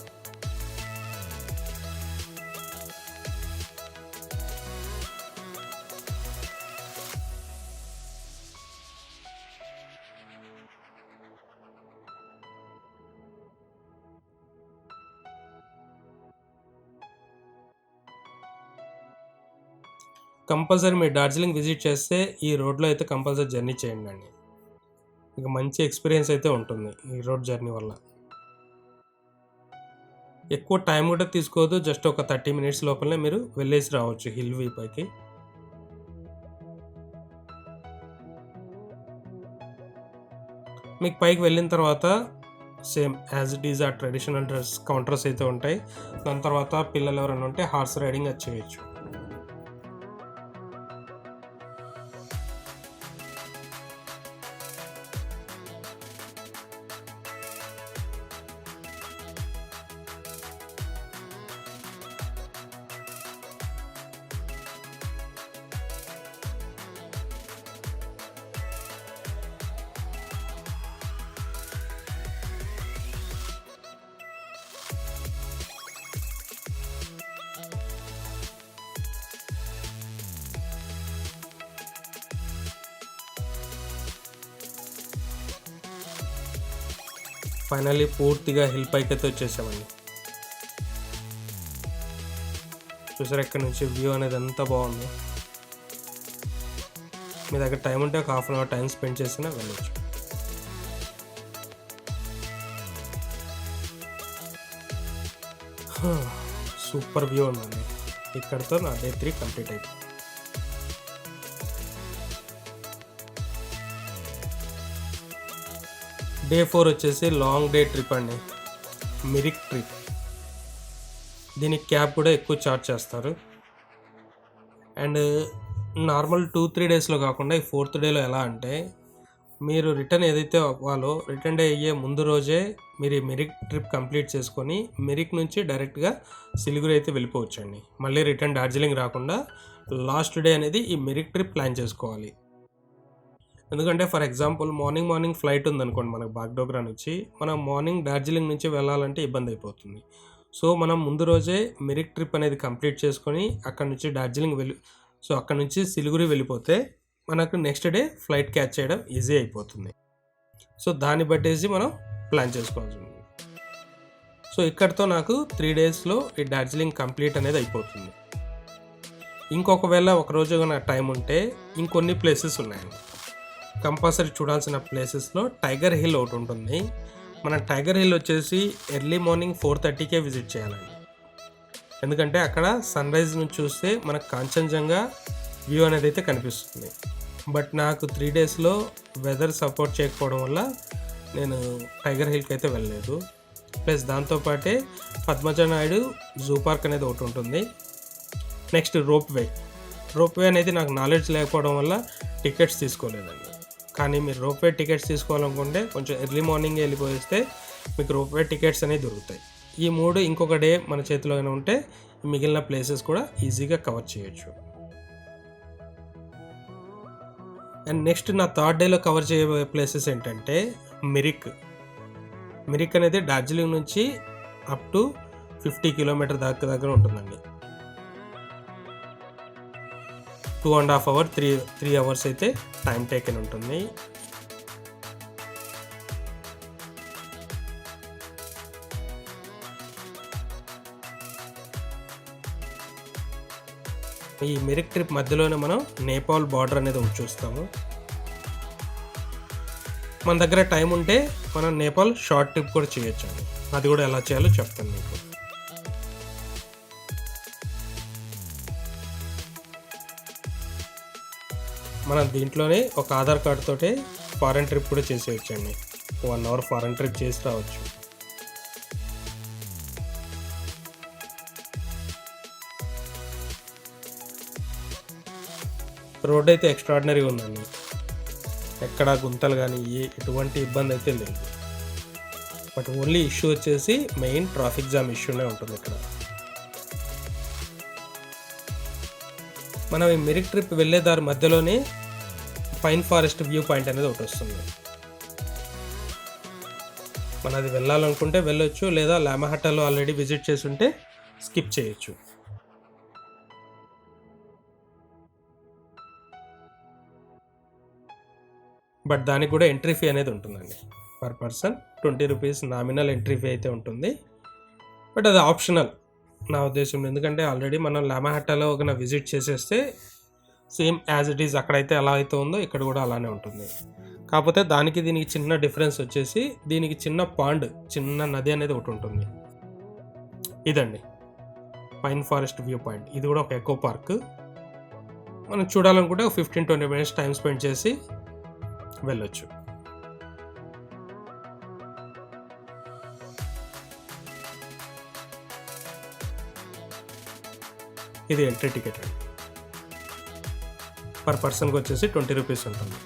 కంపల్సరీ మీరు డార్జిలింగ్ విజిట్ చేస్తే ఈ రోడ్లో అయితే కంపల్సరీ జర్నీ చేయండి అండి. ఇక మంచి ఎక్స్పీరియన్స్ అయితే ఉంటుంది ఈ రోడ్ జర్నీ వల్ల. ఎక్కువ టైం కూడా తీసుకోవద్దు, జస్ట్ ఒక 30 మినిట్స్ లోపలనే మీరు వెళ్ళేసి రావచ్చు హిల్ వ్యూ పైకి. మీకు పైకి వెళ్ళిన తర్వాత సేమ్ యాజ్ ఇట్ ఈజ్ ఆ ట్రెడిషనల్ డ్రెస్ కౌంటర్స్ అయితే ఉంటాయి. దాని తర్వాత పిల్లలు ఎవరైనా ఉంటే హార్స్ రైడింగ్ అది చేయొచ్చు. ఫైనల్లీ పూర్తిగా హిల్ పైకి అయితే వచ్చేసామండి. చూసారు ఎక్కడి నుంచి వ్యూ అనేది ఎంత బాగుంది. మీ దగ్గర టైం ఉంటే ఒక half an hour time spend చేసినా వెళ్ళొచ్చు. సూపర్ వ్యూ ఉందండి. ఇక్కడితో నా డే 3 కంప్లీట్ అయిపోయింది. డే 4 వచ్చేసి లాంగ్ డే ట్రిప్ అండి, మిరిక్ ట్రిప్. దీనికి క్యాబ్ కూడా ఎక్కువ ఛార్జ్ చేస్తారు. అండ్ నార్మల్ 2-3 డేస్లో కాకుండా ఈ 4th డేలో ఎలా అంటే, మీరు రిటర్న్ ఏదైతే అవ్వాలో రిటర్న్ డే అయ్యే ముందు రోజే మీరు ఈ మిరిక్ ట్రిప్ కంప్లీట్ చేసుకొని మిరిక్ నుంచి డైరెక్ట్గా సిలిగురి అయితే వెళ్ళిపోవచ్చండి. మళ్ళీ రిటర్న్ డార్జిలింగ్ రాకుండా లాస్ట్ డే అనేది ఈ మిరిక్ ట్రిప్ ప్లాన్ చేసుకోవాలి. ఎందుకంటే ఫర్ ఎగ్జాంపుల్ మార్నింగ్ ఫ్లైట్ ఉందనుకోండి మనకు బాగ్డోగ్రా నుంచి, మనం మార్నింగ్ డార్జిలింగ్ నుంచి వెళ్ళాలంటే ఇబ్బంది అయిపోతుంది. సో మనం ముందు రోజే మిరిక్ ట్రిప్ అనేది కంప్లీట్ చేసుకొని అక్కడ నుంచి డార్జిలింగ్ సో అక్కడ నుంచి సిలిగురి వెళ్ళిపోతే మనకు నెక్స్ట్ డే ఫ్లైట్ క్యాచ్ చేయడం ఈజీ అయిపోతుంది. సో దాన్ని బట్టేసి మనం ప్లాన్ చేసుకోవాల్సి ఉంది. సో ఇక్కడితో నాకు 3 డేస్లో ఈ డార్జిలింగ్ కంప్లీట్ అనేది అయిపోతుంది. ఇంకొకవేళ ఒకరోజు నాకు టైం ఉంటే ఇంకొన్ని ప్లేసెస్ ఉన్నాయండి. కంపల్సరీ చూడాల్సిన ప్లేసెస్లో టైగర్ హిల్ ఒకటి ఉంటుంది. మన టైగర్ హిల్ వచ్చేసి ఎర్లీ మార్నింగ్ 4:30కే విజిట్ చేయాలండి. ఎందుకంటే అక్కడ సన్ రైజ్ నుంచి చూస్తే మనకు కాంచన్జంగా వ్యూ అనేది అయితే కనిపిస్తుంది. బట్ నాకు 3 డేస్లో వెదర్ సపోర్ట్ చేయకపోవడం వల్ల నేను టైగర్ హిల్కి అయితే వెళ్ళలేదు. ప్లస్ దాంతోపాటే పద్మజ నాయుడు జూ పార్క్ అనేది ఒకటి ఉంటుంది. నెక్స్ట్ రోప్ వే అనేది నాకు నాలెడ్జ్ లేకపోవడం వల్ల టికెట్స్ తీసుకోలేదండి. కానీ మీరు రోప్వే టికెట్స్ తీసుకోవాలనుకుంటే కొంచెం ఎర్లీ మార్నింగ్ వెళ్ళిపోయిస్తే మీకు రోప్వే టికెట్స్ అనేవి దొరుకుతాయి. ఈ 3 ఇంకొక డే మన చేతిలోనే ఉంటే మిగిలిన ప్లేసెస్ కూడా ఈజీగా కవర్ చేయొచ్చు. అండ్ నెక్స్ట్ నా 3rd డేలో కవర్ చేయబోయే ప్లేసెస్ ఏంటంటే మిరిక్ అనేది డార్జిలింగ్ నుంచి అప్ టు 50 కిలోమీటర్ దగ్గర ఉంటుందండి. 2.5 hours 3 hours అయితే టైం టేకెన్ ఉంటుంది. ఈ మిరిక్ ట్రిప్ మధ్యలోనే మనం నేపాల్ బార్డర్ అనేది ఒకటి చూస్తాము. మన దగ్గర టైం ఉంటే మనం నేపాల్ షార్ట్ ట్రిప్ కూడా చేయొచ్చు అండి. అది కూడా ఎలా చేయాలో చెప్తాను మీకు. మనం దీంట్లోనే ఒక ఆధార్ కార్డ్ తోటే ఫారెన్ ట్రిప్ కూడా చేసేయచ్చండి. 1 hour ఫారెన్ ట్రిప్ చేసి రావచ్చు. రోడ్ అయితే ఎక్స్ట్రాడినరీగా ఉందండి. ఎక్కడ గుంతలు కానీ ఎటువంటి ఇబ్బంది అయితే లేదు. బట్ ఓన్లీ ఇష్యూ వచ్చేసి మెయిన్ ట్రాఫిక్ జామ్ ఇష్యూనే ఉంటుంది ఇక్కడ. మనం ఈ మిరిక్ ట్రిప్ వెళ్ళే దారి మధ్యలోనే పైన్ ఫారెస్ట్ వ్యూ పాయింట్ అనేది ఒకటి వస్తుంది. మనం అది వెళ్ళాలనుకుంటే వెళ్ళొచ్చు, లేదా లామాహట్టాలో ఆల్రెడీ విజిట్ చేసి ఉంటే స్కిప్ చేయొచ్చు. బట్ దానికి కూడా ఎంట్రీ ఫీ అనేది ఉంటుందండి. Per person 20 rupees nominal entry fee అయితే ఉంటుంది. బట్ అది ఆప్షనల్ నా ఉద్దేశం. ఎందుకంటే ఆల్రెడీ మనం లామాహట్టాలో ఒక విజిట్ చేసేస్తే సేమ్ యాజ్ ఇట్ ఈజ్ అక్కడైతే ఎలా అయితే ఉందో ఇక్కడ కూడా అలానే ఉంటుంది. కాకపోతే దానికి దీనికి చిన్న డిఫరెన్స్ వచ్చేసి దీనికి చిన్న పాండ్, చిన్న నది అనేది ఒకటి ఉంటుంది. ఇదండి పైన్ ఫారెస్ట్ వ్యూ పాయింట్. ఇది కూడా ఒక ఎకో పార్క్. మనం చూడాలనుకుంటే 15-20 మినిట్స్ టైం స్పెండ్ చేసి వెళ్ళొచ్చు. ఇది ఎంట్రీ టికెట్ అండి. పర్ పర్సన్కి వచ్చేసి 20 రూపీస్ ఉంటుంది.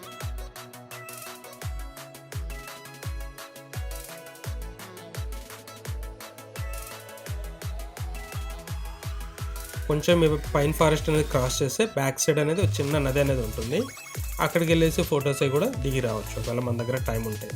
కొంచెం మేము పైన్ ఫారెస్ట్ అనేది క్రాస్ చేస్తే బ్యాక్ సైడ్ అనేది ఒక చిన్న నది అనేది ఉంటుంది. అక్కడికి వెళ్ళేసి ఫొటోస్ అవి కూడా దిగి రావచ్చు ఒకవేళ మన దగ్గర టైం ఉంటే.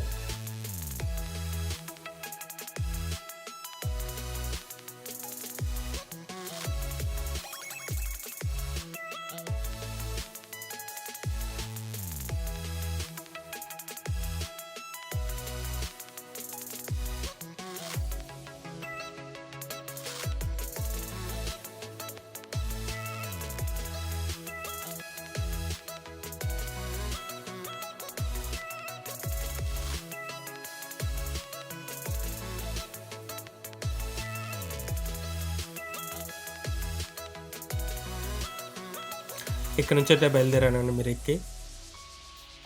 ఇక్కడ నుంచి అయితే బయలుదేరానండి మీరు ఎక్కి.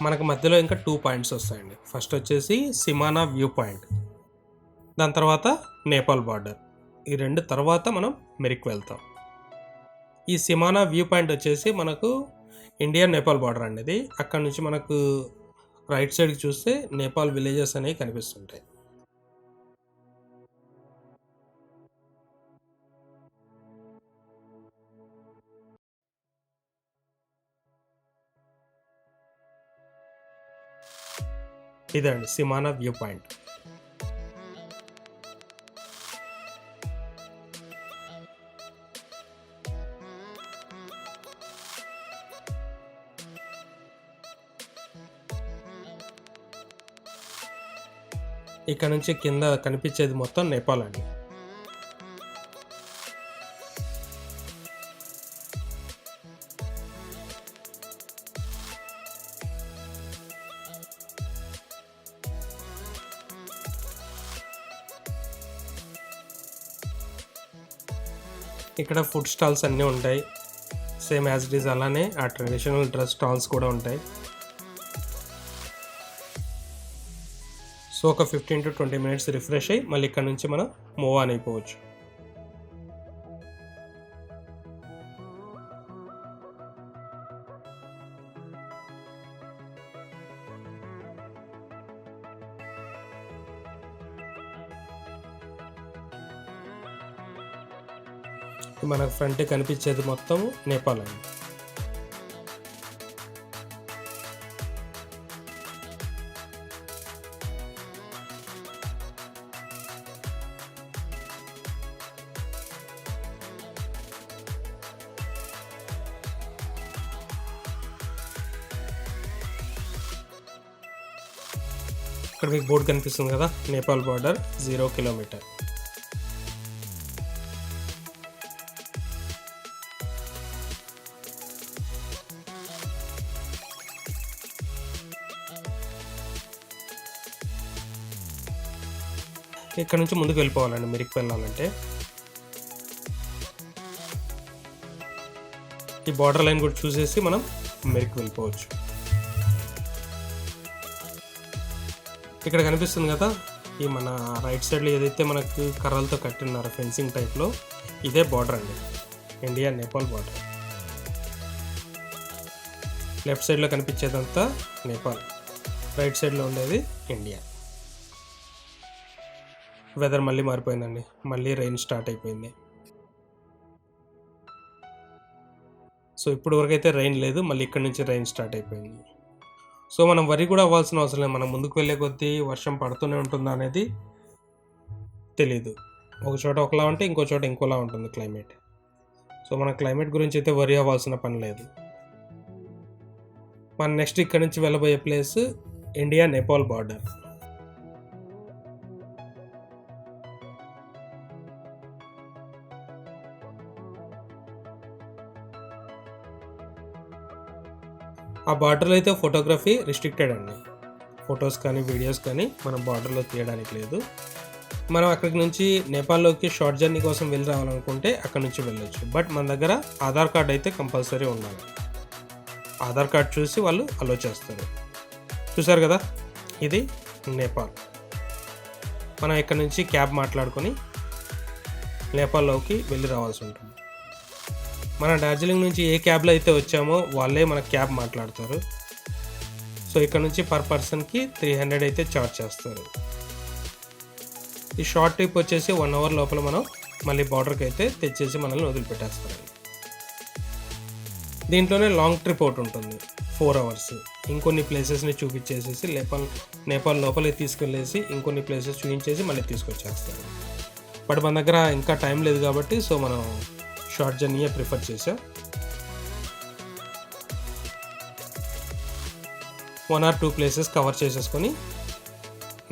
మనకు మధ్యలో ఇంకా 2 పాయింట్స్ వస్తాయండి. ఫస్ట్ వచ్చేసి సిమానా వ్యూ పాయింట్, దాని తర్వాత నేపాల్ బార్డర్. ఈ 2 తర్వాత మనం మెరిక్ వెళ్తాం. ఈ సిమానా వ్యూ పాయింట్ వచ్చేసి మనకు ఇండియా నేపాల్ బార్డర్ అండి. ఇది అక్కడ నుంచి మనకు రైట్ సైడ్కి చూస్తే నేపాల్ విలేజెస్ అనేవి కనిపిస్తుంటాయి. ఇదండి సిమానా వ్యూ పాయింట్. ఇక్కడ నుంచి కింద కనిపించేది మొత్తం నేపాల్ అండి. ఇక్కడ ఫుడ్ స్టాల్స్ అన్నీ ఉంటాయి, సేమ్ యాజ్ ఇట్ ఈజ్. అలానే ఆ ట్రెడిషనల్ డ్రెస్ స్టాల్స్ కూడా ఉంటాయి. సో ఒక 15-20 మినిట్స్ రిఫ్రెష్ అయ్యి మళ్ళీ ఇక్కడ నుంచి మనం మూవ్ ఆన్ అయిపోవచ్చు. మనకు ఫ్రంట్ కనిపించేది మొత్తం నేపాల్ అండి. ఇక్కడ మీకు బోర్డు కనిపిస్తుంది కదా, నేపాల్ బార్డర్ 0 కిలోమీటర్. ఇక్కడ నుంచి ముందుకు వెళ్ళిపోవాలండి మెరిక్ వెళ్ళాలంటే. ఈ బార్డర్ లైన్ కూడా చూసేసి మనం మెరిక్ వెళ్ళిపోవచ్చు. ఇక్కడ కనిపిస్తుంది కదా, ఈ మన రైట్ సైడ్లో ఏదైతే మనకు కర్రలతో కట్టినారో ఫెన్సింగ్ టైప్లో, ఇదే బార్డర్ అండి, ఇండియా నేపాల్ బార్డర్. లెఫ్ట్ సైడ్లో కనిపించేదంతా నేపాల్, రైట్ సైడ్లో ఉండేది ఇండియా. వెదర్ మళ్ళీ మారిపోయిందండి, మళ్ళీ రెయిన్ స్టార్ట్ అయిపోయింది. సో ఇప్పుడు వరకు అయితే రెయిన్ లేదు, మళ్ళీ ఇక్కడ నుంచి రెయిన్ స్టార్ట్ అయిపోయింది. సో మనం వరి కూడా అవ్వాల్సిన అవసరం లేదు, మనం ముందుకు వెళ్ళే కొద్దీ వర్షం పడుతూనే ఉంటుందా అనేది తెలీదు. ఒక చోట ఒకలా ఉంటే ఇంకో చోట ఇంకోలా ఉంటుంది క్లైమేట్. సో మన క్లైమేట్ గురించి అయితే వరి అవ్వాల్సిన పని లేదు. మన నెక్స్ట్ ఇక్కడ నుంచి వెళ్ళబోయే ప్లేస్ ఇండియా నేపాల్ బార్డర్. ఆ బార్డర్లో అయితే ఫోటోగ్రఫీ రిస్ట్రిక్టెడ్ అండి, ఫొటోస్ కానీ వీడియోస్ కానీ మనం బార్డర్లో తీయడానికి లేదు. మనం అక్కడి నుంచి నేపాల్లోకి షార్ట్ జర్నీ కోసం వెళ్ళి రావాలనుకుంటే అక్కడ నుంచి వెళ్ళొచ్చు. బట్ మన దగ్గర ఆధార్ కార్డ్ అయితే కంపల్సరీ ఉండాలి. ఆధార్ కార్డ్ చూసి వాళ్ళు అలో చేస్తారు. చూసారు కదా, ఇది నేపాల్. మనం ఇక్కడ నుంచి క్యాబ్ మాట్లాడుకొని నేపాల్లోకి వెళ్ళి రావాల్సి ఉంటుంది. మన డార్జిలింగ్ నుంచి ఏ క్యాబ్లో అయితే వచ్చామో వాళ్ళే మన క్యాబ్ మాట్లాడతారు. సో ఇక్కడ నుంచి పర్ పర్సన్కి 300 అయితే ఛార్జ్ చేస్తారు. ఈ షార్ట్ ట్రిప్ వచ్చేసి 1 అవర్ లోపల మనం మళ్ళీ బార్డర్కి అయితే తెచ్చేసి మనల్ని వదిలిపెట్టేస్తారు. దీంట్లోనే లాంగ్ ట్రిప్ ఒకటి ఉంటుంది, 4 అవర్స్. ఇంకొన్ని ప్లేసెస్ని చూపించేసేసి నేపాల్ లోపలికి తీసుకెళ్ళేసి ఇంకొన్ని ప్లేసెస్ చూపించేసి మళ్ళీ తీసుకొచ్చేస్తారు. బట్ మన దగ్గర ఇంకా టైం లేదు కాబట్టి సో మనం షార్ట్ జర్నీయే ప్రిఫర్ చేసాం. 1 or 2 ప్లేసెస్ కవర్ చేసేసుకొని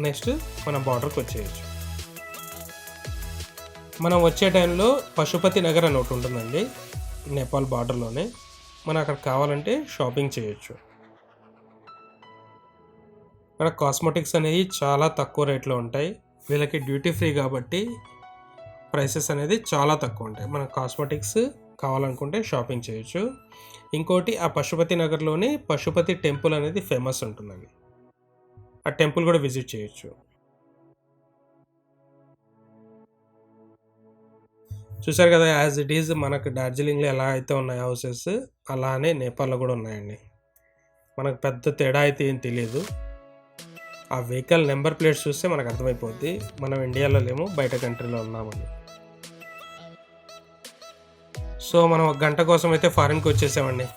నెక్స్ట్ మన బార్డర్కి వచ్చేయచ్చు. మనం వచ్చే టైంలో పశుపతి నగర్ అని ఒకటి ఉంటుందండి నేపాల్ బార్డర్లోనే. మనం అక్కడ కావాలంటే షాపింగ్ చేయొచ్చు. అక్కడ కాస్మెటిక్స్ అనేవి చాలా తక్కువ రేట్లో ఉంటాయి. వీళ్ళకి డ్యూటీ ఫ్రీ కాబట్టి ప్రైసెస్ అనేది చాలా తక్కువ ఉంటాయి. మనం కాస్మెటిక్స్ కావాలనుకుంటే షాపింగ్ చేయొచ్చు. ఇంకోటి ఆ పశుపతి నగర్లోని పశుపతి టెంపుల్ అనేది ఫేమస్ ఉంటుందండి. ఆ టెంపుల్ కూడా విజిట్ చేయొచ్చు. చూసారు కదా, యాజ్ ఇట్ ఈజ్ మనకు డార్జిలింగ్లో ఎలా అయితే ఉన్నాయి హౌసెస్ అలానే నేపాల్లో కూడా ఉన్నాయండి. మనకు పెద్ద తేడా అయితే ఏం తెలియదు. ఆ వెహికల్ నెంబర్ ప్లేట్స్ చూస్తే మనకు అర్థమైపోద్ది మనం ఇండియాలో లేము, బయట కంట్రీలో ఉన్నామని. సో మనం 1 గంట కోసం అయితే ఫారిన్కి వచ్చేసామండి.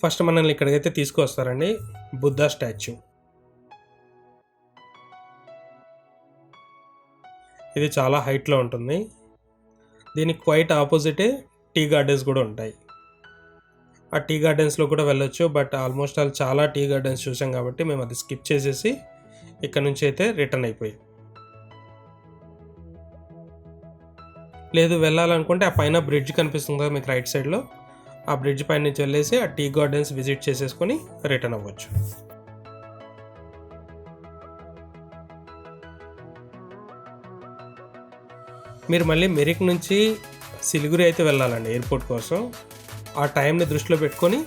ఫస్ట్ మనల్ని ఇక్కడికైతే తీసుకొస్తారండి, బుద్ధ స్టాచ్యూ. ఇది చాలా హైట్లో ఉంటుంది. దీనికి క్వైట్ ఆపోజిటే టీ గార్డెన్స్ కూడా ఉంటాయి. ఆ టీ గార్డెన్స్లో కూడా వెళ్ళొచ్చు. బట్ ఆల్మోస్ట్ చాలా టీ గార్డెన్స్ చూసాం కాబట్టి మేము అది స్కిప్ చేసేసి ఇక్కడ నుంచి అయితే రిటర్న్ అయిపోయి, లేదు వెళ్ళాలనుకుంటే ఆ పైన బ్రిడ్జ్ కనిపిస్తుంది కదా మీకు రైట్ సైడ్లో, ఆ బ్రిడ్జ్ పైన నుంచి వెళ్ళేసి ఆ టీ గార్డెన్స్ విజిట్ చేసేసుకొని రిటర్న్ అవ్వచ్చు. మీరు మళ్ళీ మెరిక్ నుంచి సిలిగురి అయితే వెళ్ళాలండి ఎయిర్పోర్ట్ కోసం. ఆ టైంని దృష్టిలో పెట్టుకొని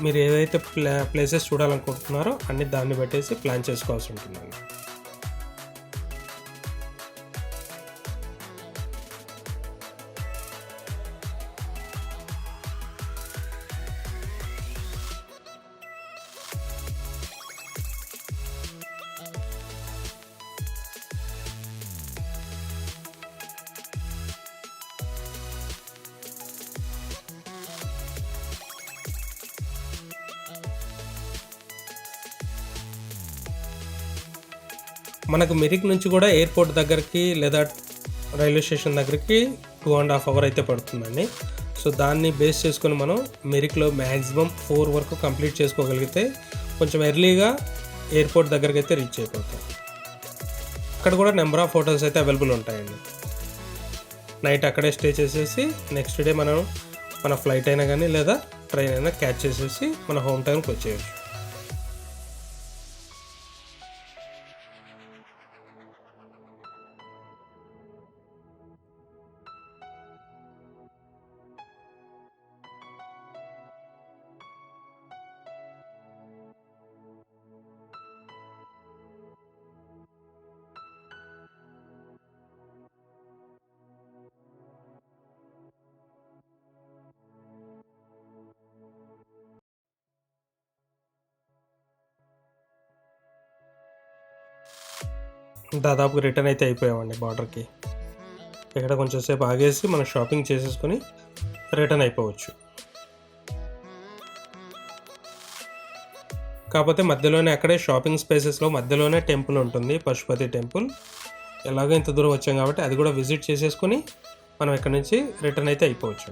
మీరు ఏదైతే ప్లేసెస్ చూడాలనుకుంటున్నారో అన్ని దాన్ని బట్టేసి ప్లాన్ చేసుకోవాల్సి ఉంటుందండి. మనకు మిరిక్ నుంచి కూడా ఎయిర్పోర్ట్ దగ్గరికి లేదా రైల్వే స్టేషన్ దగ్గరికి 2.5 hours అయితే పడుతుందండి. సో దాన్ని బేస్ చేసుకొని మనం మిరిక్లో మ్యాక్సిమం 4 వరకు కంప్లీట్ చేసుకోగలిగితే కొంచెం ఎర్లీగా ఎయిర్పోర్ట్ దగ్గరికి అయితే రీచ్ అయిపోతాం. అక్కడ కూడా నెంబర్ ఆఫ్ హోటల్స్ అయితే అవైలబుల్ ఉంటాయండి. నైట్ అక్కడే స్టే చేసేసి నెక్స్ట్ డే మనం మన ఫ్లైట్ అయినా కానీ లేదా ట్రైన్ అయినా క్యాచ్ చేసేసి మన హోమ్ టౌన్కి వచ్చేయచ్చు. దాదాపు రిటర్న్ అయితే అయిపోయామండి బార్డర్కి. ఇక్కడ కొంచెం సేపు ఆగేసి మనం షాపింగ్ చేసేసుకొని రిటర్న్ అయిపోవచ్చు. కాకపోతే మధ్యలోనే అక్కడే షాపింగ్ స్పేసెస్లో మధ్యలోనే టెంపుల్ ఉంటుంది, పశుపతి టెంపుల్. ఎలాగో ఇంత దూరం వచ్చాం కాబట్టి అది కూడా విజిట్ చేసేసుకొని మనం ఇక్కడ నుంచి రిటర్న్ అయితే అయిపోవచ్చు.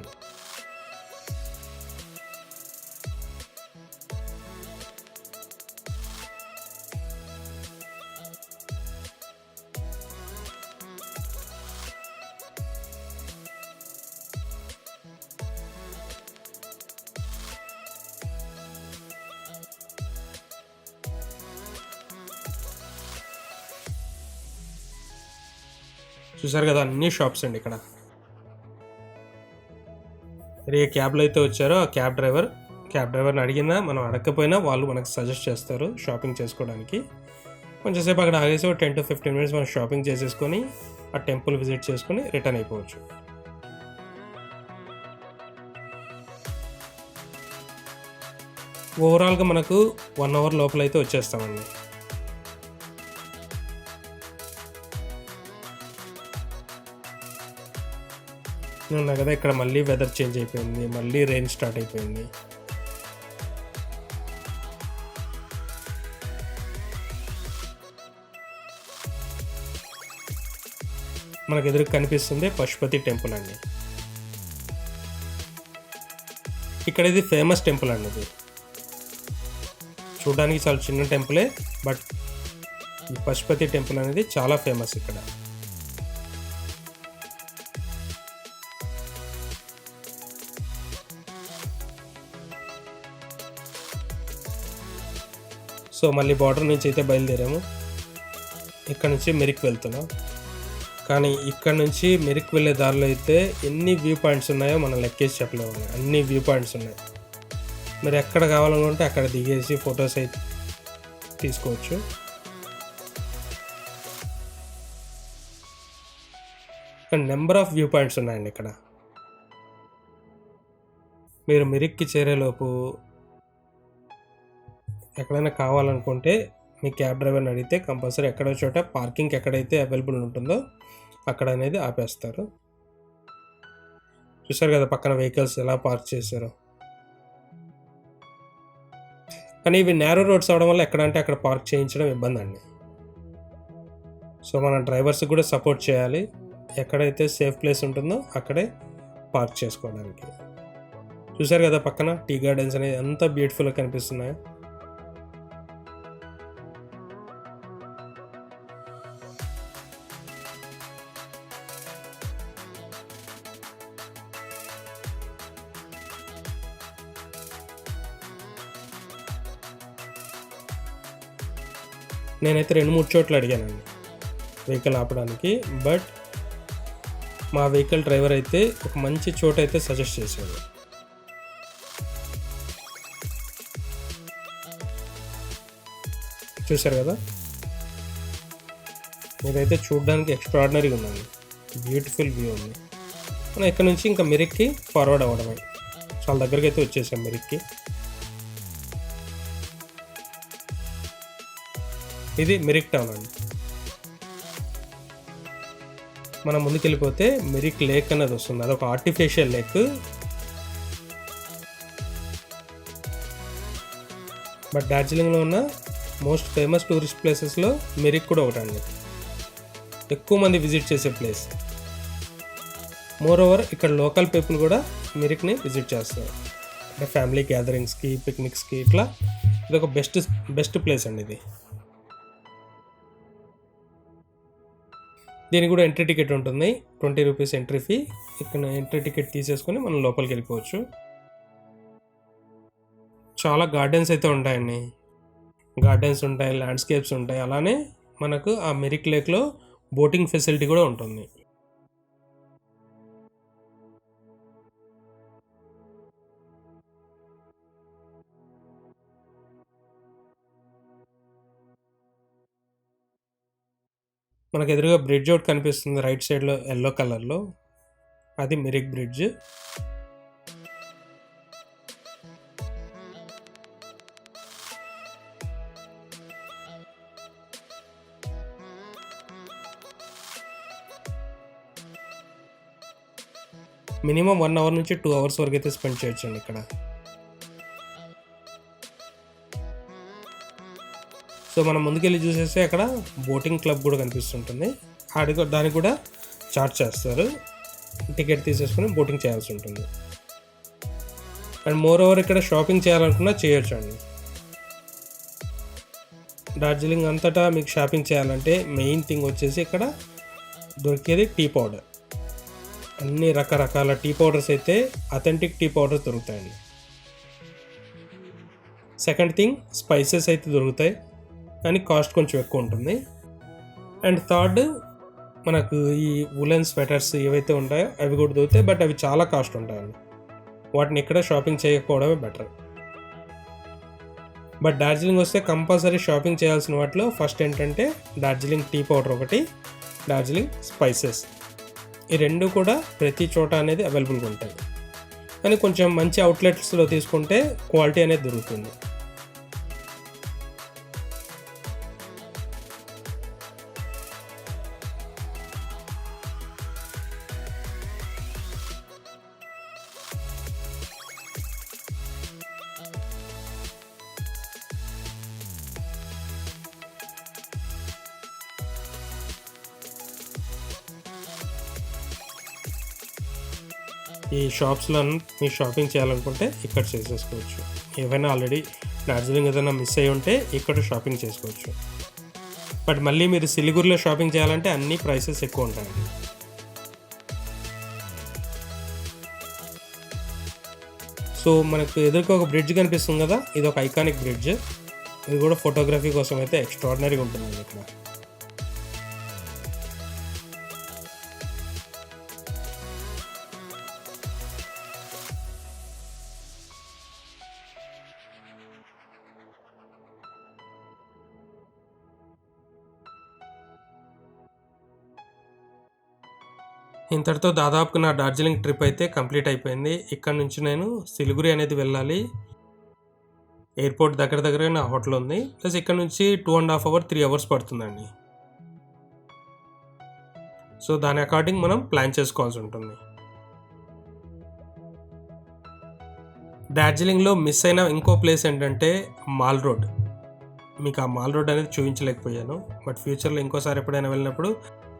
చూసారు కదా అన్ని షాప్స్ అండి ఇక్కడ. ఏ క్యాబ్లో అయితే వచ్చారో ఆ క్యాబ్ డ్రైవర్ని అడిగినా మనం అడగకపోయినా వాళ్ళు మనకు సజెస్ట్ చేస్తారు షాపింగ్ చేసుకోవడానికి. కొంచెంసేపు అక్కడ ఆగేసి 10 to 15 minutes మనం షాపింగ్ చేసేసుకొని ఆ టెంపుల్ విజిట్ చేసుకొని రిటర్న్ అయిపోవచ్చు. ఓవరాల్గా మనకు 1 hour లోపల అయితే వచ్చేస్తామండి. ఉన్నా కదా ఇక్కడ మళ్ళీ వెదర్ చేంజ్ అయిపోయింది, మళ్ళీ రెయిన్ స్టార్ట్ అయిపోయింది. మనకు ఎదురు కనిపిస్తుంది పశుపతి టెంపుల్ అండి. ఇక్కడ ఇది ఫేమస్ టెంపుల్ అండి. ఇది చూడడానికి చాలా చిన్న టెంపులే, బట్ ఈ పశుపతి టెంపుల్ అనేది చాలా ఫేమస్ ఇక్కడ. సో మళ్ళీ బార్డర్ నుంచి అయితే బయలుదేరాము. ఇక్కడ నుంచి మెరిక్ వెళ్తున్నాం. కానీ ఇక్కడ నుంచి మెరిక్ వెళ్ళే దారిలో అయితే ఎన్ని వ్యూ పాయింట్స్ ఉన్నాయో మనం లెక్కేసి చెప్పలేము. అన్ని వ్యూ పాయింట్స్ ఉన్నాయి. మీరు ఎక్కడ కావాలనుకుంటే అక్కడ దిగేసి ఫొటోస్ అయితే తీసుకోవచ్చు. నెంబర్ ఆఫ్ వ్యూ పాయింట్స్ ఉన్నాయండి ఇక్కడ. మీరు మెరిక్కి చేరేలోపు ఎక్కడైనా కావాలనుకుంటే మీ క్యాబ్ డ్రైవర్ని అడిగితే కంపల్సరీ ఎక్కడో చోట పార్కింగ్ ఎక్కడైతే అవైలబుల్ ఉంటుందో అక్కడ అనేది ఆపేస్తారు. చూసారు కదా పక్కన వెహికల్స్ ఎలా పార్క్ చేశారో. కానీ ఇవి నేరో రోడ్స్ అవడం వల్ల ఎక్కడంటే అక్కడ పార్క్ చేయించడం ఇబ్బంది అండి. సో మన డ్రైవర్స్కి కూడా సపోర్ట్ చేయాలి. ఎక్కడైతే సేఫ్ ప్లేస్ ఉంటుందో అక్కడే పార్క్ చేసుకోవడానికి. చూసారు కదా పక్కన టీ గార్డెన్స్ అనేది ఎంత బ్యూటిఫుల్గా కనిపిస్తున్నాయో. నేనైతే 2-3 చోట్ల అడిగానండి వెహికల్ ఆపడానికి, బట్ మా వెహికల్ డ్రైవర్ అయితే ఒక మంచి చోట అయితే సజెస్ట్ చేశాడు. చూసారు కదా ఇదైతే చూడడానికి ఎక్స్ట్రాడినరీగా ఉందండి. బ్యూటిఫుల్ వ్యూ ఉంది. మనం ఇక్కడ నుంచి ఇంకా మెరిక్కి ఫార్వర్డ్ అవ్వడమే. చాలా దగ్గరికి అయితే వచ్చేసాం మెరిక్కి. ఇది మెరిక్ టౌన్ అండి. మనం ముందుకెళ్ళిపోతే మెరిక్ లేక్ అనేది వస్తుంది. అదొక ఆర్టిఫిషియల్ లేక్. బట్ డార్జిలింగ్లో ఉన్న మోస్ట్ ఫేమస్ టూరిస్ట్ ప్లేసెస్లో మిరిక్ కూడా ఒకటండి, ఎక్కువ మంది విజిట్ చేసే ప్లేస్. మోర్ ఓవర్ ఇక్కడ లోకల్ పీపుల్ కూడా మిరిక్ని విజిట్ చేస్తారు, అంటే ఫ్యామిలీ గ్యాదరింగ్స్కి, పిక్నిక్స్కి, ఇట్లా ఇది ఒక బెస్ట్ ప్లేస్ అండి ఇది. దీనికి కూడా ఎంట్రీ టికెట్ ఉంటుంది, 20 రూపీస్ ఎంట్రీ ఫీ. ఇక్కడ ఎంట్రీ టికెట్ తీసేసుకొని మనం లోపలికి వెళ్ళిపోవచ్చు. చాలా గార్డెన్స్ అయితే ఉంటాయండి, గార్డెన్స్ ఉంటాయి, ల్యాండ్స్కేప్స్ ఉంటాయి. అలానే మనకు ఆ మిరిక్ లేక్లో బోటింగ్ ఫెసిలిటీ కూడా ఉంటుంది. మనకు ఎదురుగా బ్రిడ్జ్ ఒకటి కనిపిస్తుంది రైట్ సైడ్లో ఎల్లో కలర్లో, అది మిరిక్ బ్రిడ్జ్. మినిమం 1 అవర్ నుంచి 2 అవర్స్ వరకు అయితే స్పెండ్ చేయొచ్చండి ఇక్కడ. సో మనం ముందుకెళ్ళి చూసేస్తే అక్కడ బోటింగ్ క్లబ్ కూడా కనిపిస్తుంటుంది, దానికి కూడా చార్జ్ చేస్తారు, టికెట్ తీసేసుకొని బోటింగ్ చేయాల్సి ఉంటుంది. అండ్ మోర్ ఓవర్ ఇక్కడ షాపింగ్ చేయాలనుకున్నా చేయొచ్చు అండి. డార్జిలింగ్ అంతటా మీకు షాపింగ్ చేయాలంటే మెయిన్ థింగ్ వచ్చేసి ఇక్కడ దొరికేది టీ పౌడర్. అన్ని రకరకాల టీ పౌడర్స్ అయితే అథెంటిక్ టీ పౌడర్స్ దొరుకుతాయండి. సెకండ్ థింగ్ స్పైసెస్ అయితే దొరుకుతాయి, కానీ కాస్ట్ కొంచెం ఎక్కువ ఉంటుంది. అండ్ థర్డ్ మనకు ఈ వులెన్ స్వెటర్స్ ఏవైతే ఉంటాయో అవి కూడా దొరుకుతాయి, బట్ అవి చాలా కాస్ట్ ఉంటాయండి, వాటిని ఇక్కడ షాపింగ్ చేయకపోవడమే బెటర్. బట్ డార్జిలింగ్ వస్తే కంపల్సరీ షాపింగ్ చేయాల్సిన వాటిలో ఫస్ట్ ఏంటంటే డార్జిలింగ్ టీ పౌడర్ ఒకటి, డార్జిలింగ్ స్పైసెస్. ఈ రెండు కూడా ప్రతి చోట అనేది అవైలబుల్గా ఉంటాయి, కానీ కొంచెం మంచి అవుట్లెట్స్లో తీసుకుంటే క్వాలిటీ అనేది దొరుకుతుంది. ఈ షాప్స్లో మీరు షాపింగ్ చేయాలనుకుంటే ఇక్కడ చేసేసుకోవచ్చు. ఏవైనా ఆల్రెడీ డార్జిలింగ్ ఏదైనా మిస్ అయ్యి ఉంటే ఇక్కడ షాపింగ్ చేసుకోవచ్చు. బట్ మళ్ళీ మీరు సిలిగురిలో షాపింగ్ చేయాలంటే అన్ని ప్రైసెస్ ఎక్కువ ఉంటాయండి. సో మనకు ఎదురుగా ఒక బ్రిడ్జ్ కనిపిస్తుంది కదా, ఇది ఒక ఐకానిక్ బ్రిడ్జ్. ఇది కూడా ఫోటోగ్రఫీ కోసం అయితే ఎక్స్ట్రాడినరీగా ఉంటుంది ఇక్కడ. ఇంతటితో దాదాపుగా నా డార్జిలింగ్ ట్రిప్ అయితే కంప్లీట్ అయిపోయింది. ఇక్కడ నుంచి నేను సిలిగురి అనేది వెళ్ళాలి. ఎయిర్పోర్ట్ దగ్గర నా హోటల్ ఉంది, ప్లస్ ఇక్కడ నుంచి 2.5 అవర్ 3 అవర్స్ పడుతుందండి. సో దాని అకార్డింగ్ మనం ప్లాన్ చేసుకోవాల్సి ఉంటుంది. డార్జిలింగ్లో మిస్ అయిన ఇంకో ప్లేస్ ఏంటంటే మాల్ రోడ్. మీకు ఆ మాల్ రోడ్ అనేది చూపించలేకపోయాను, బట్ ఫ్యూచర్లో ఇంకోసారి ఎప్పుడైనా వెళ్ళినప్పుడు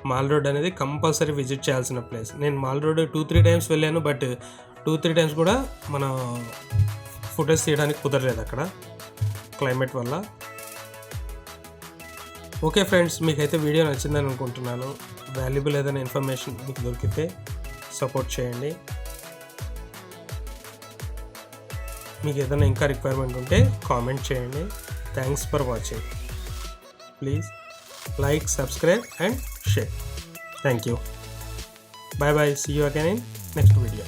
మాల్ రోడ్ అనేది కంపల్సరీ విజిట్ చేయాల్సిన ప్లేస్. నేను మాల్ రోడ్ 2-3 టైమ్స్ వెళ్ళాను, బట్ 2-3 టైమ్స్ కూడా మన ఫుటేజ్ తీయడానికి కుదరలేదు అక్కడ క్లైమేట్ వల్ల. ఓకే ఫ్రెండ్స్, మీకైతే వీడియో నచ్చిందని అనుకుంటున్నాను. వాల్యుబుల్ ఏదైనా ఇన్ఫర్మేషన్ మీకు దొరికితే సపోర్ట్ చేయండి. మీకు ఏదైనా ఇంకా రిక్వైర్మెంట్ ఉంటే కామెంట్ చేయండి. Thanks for watching. Please like, subscribe and share. Thank you. Bye bye. See you again in next video.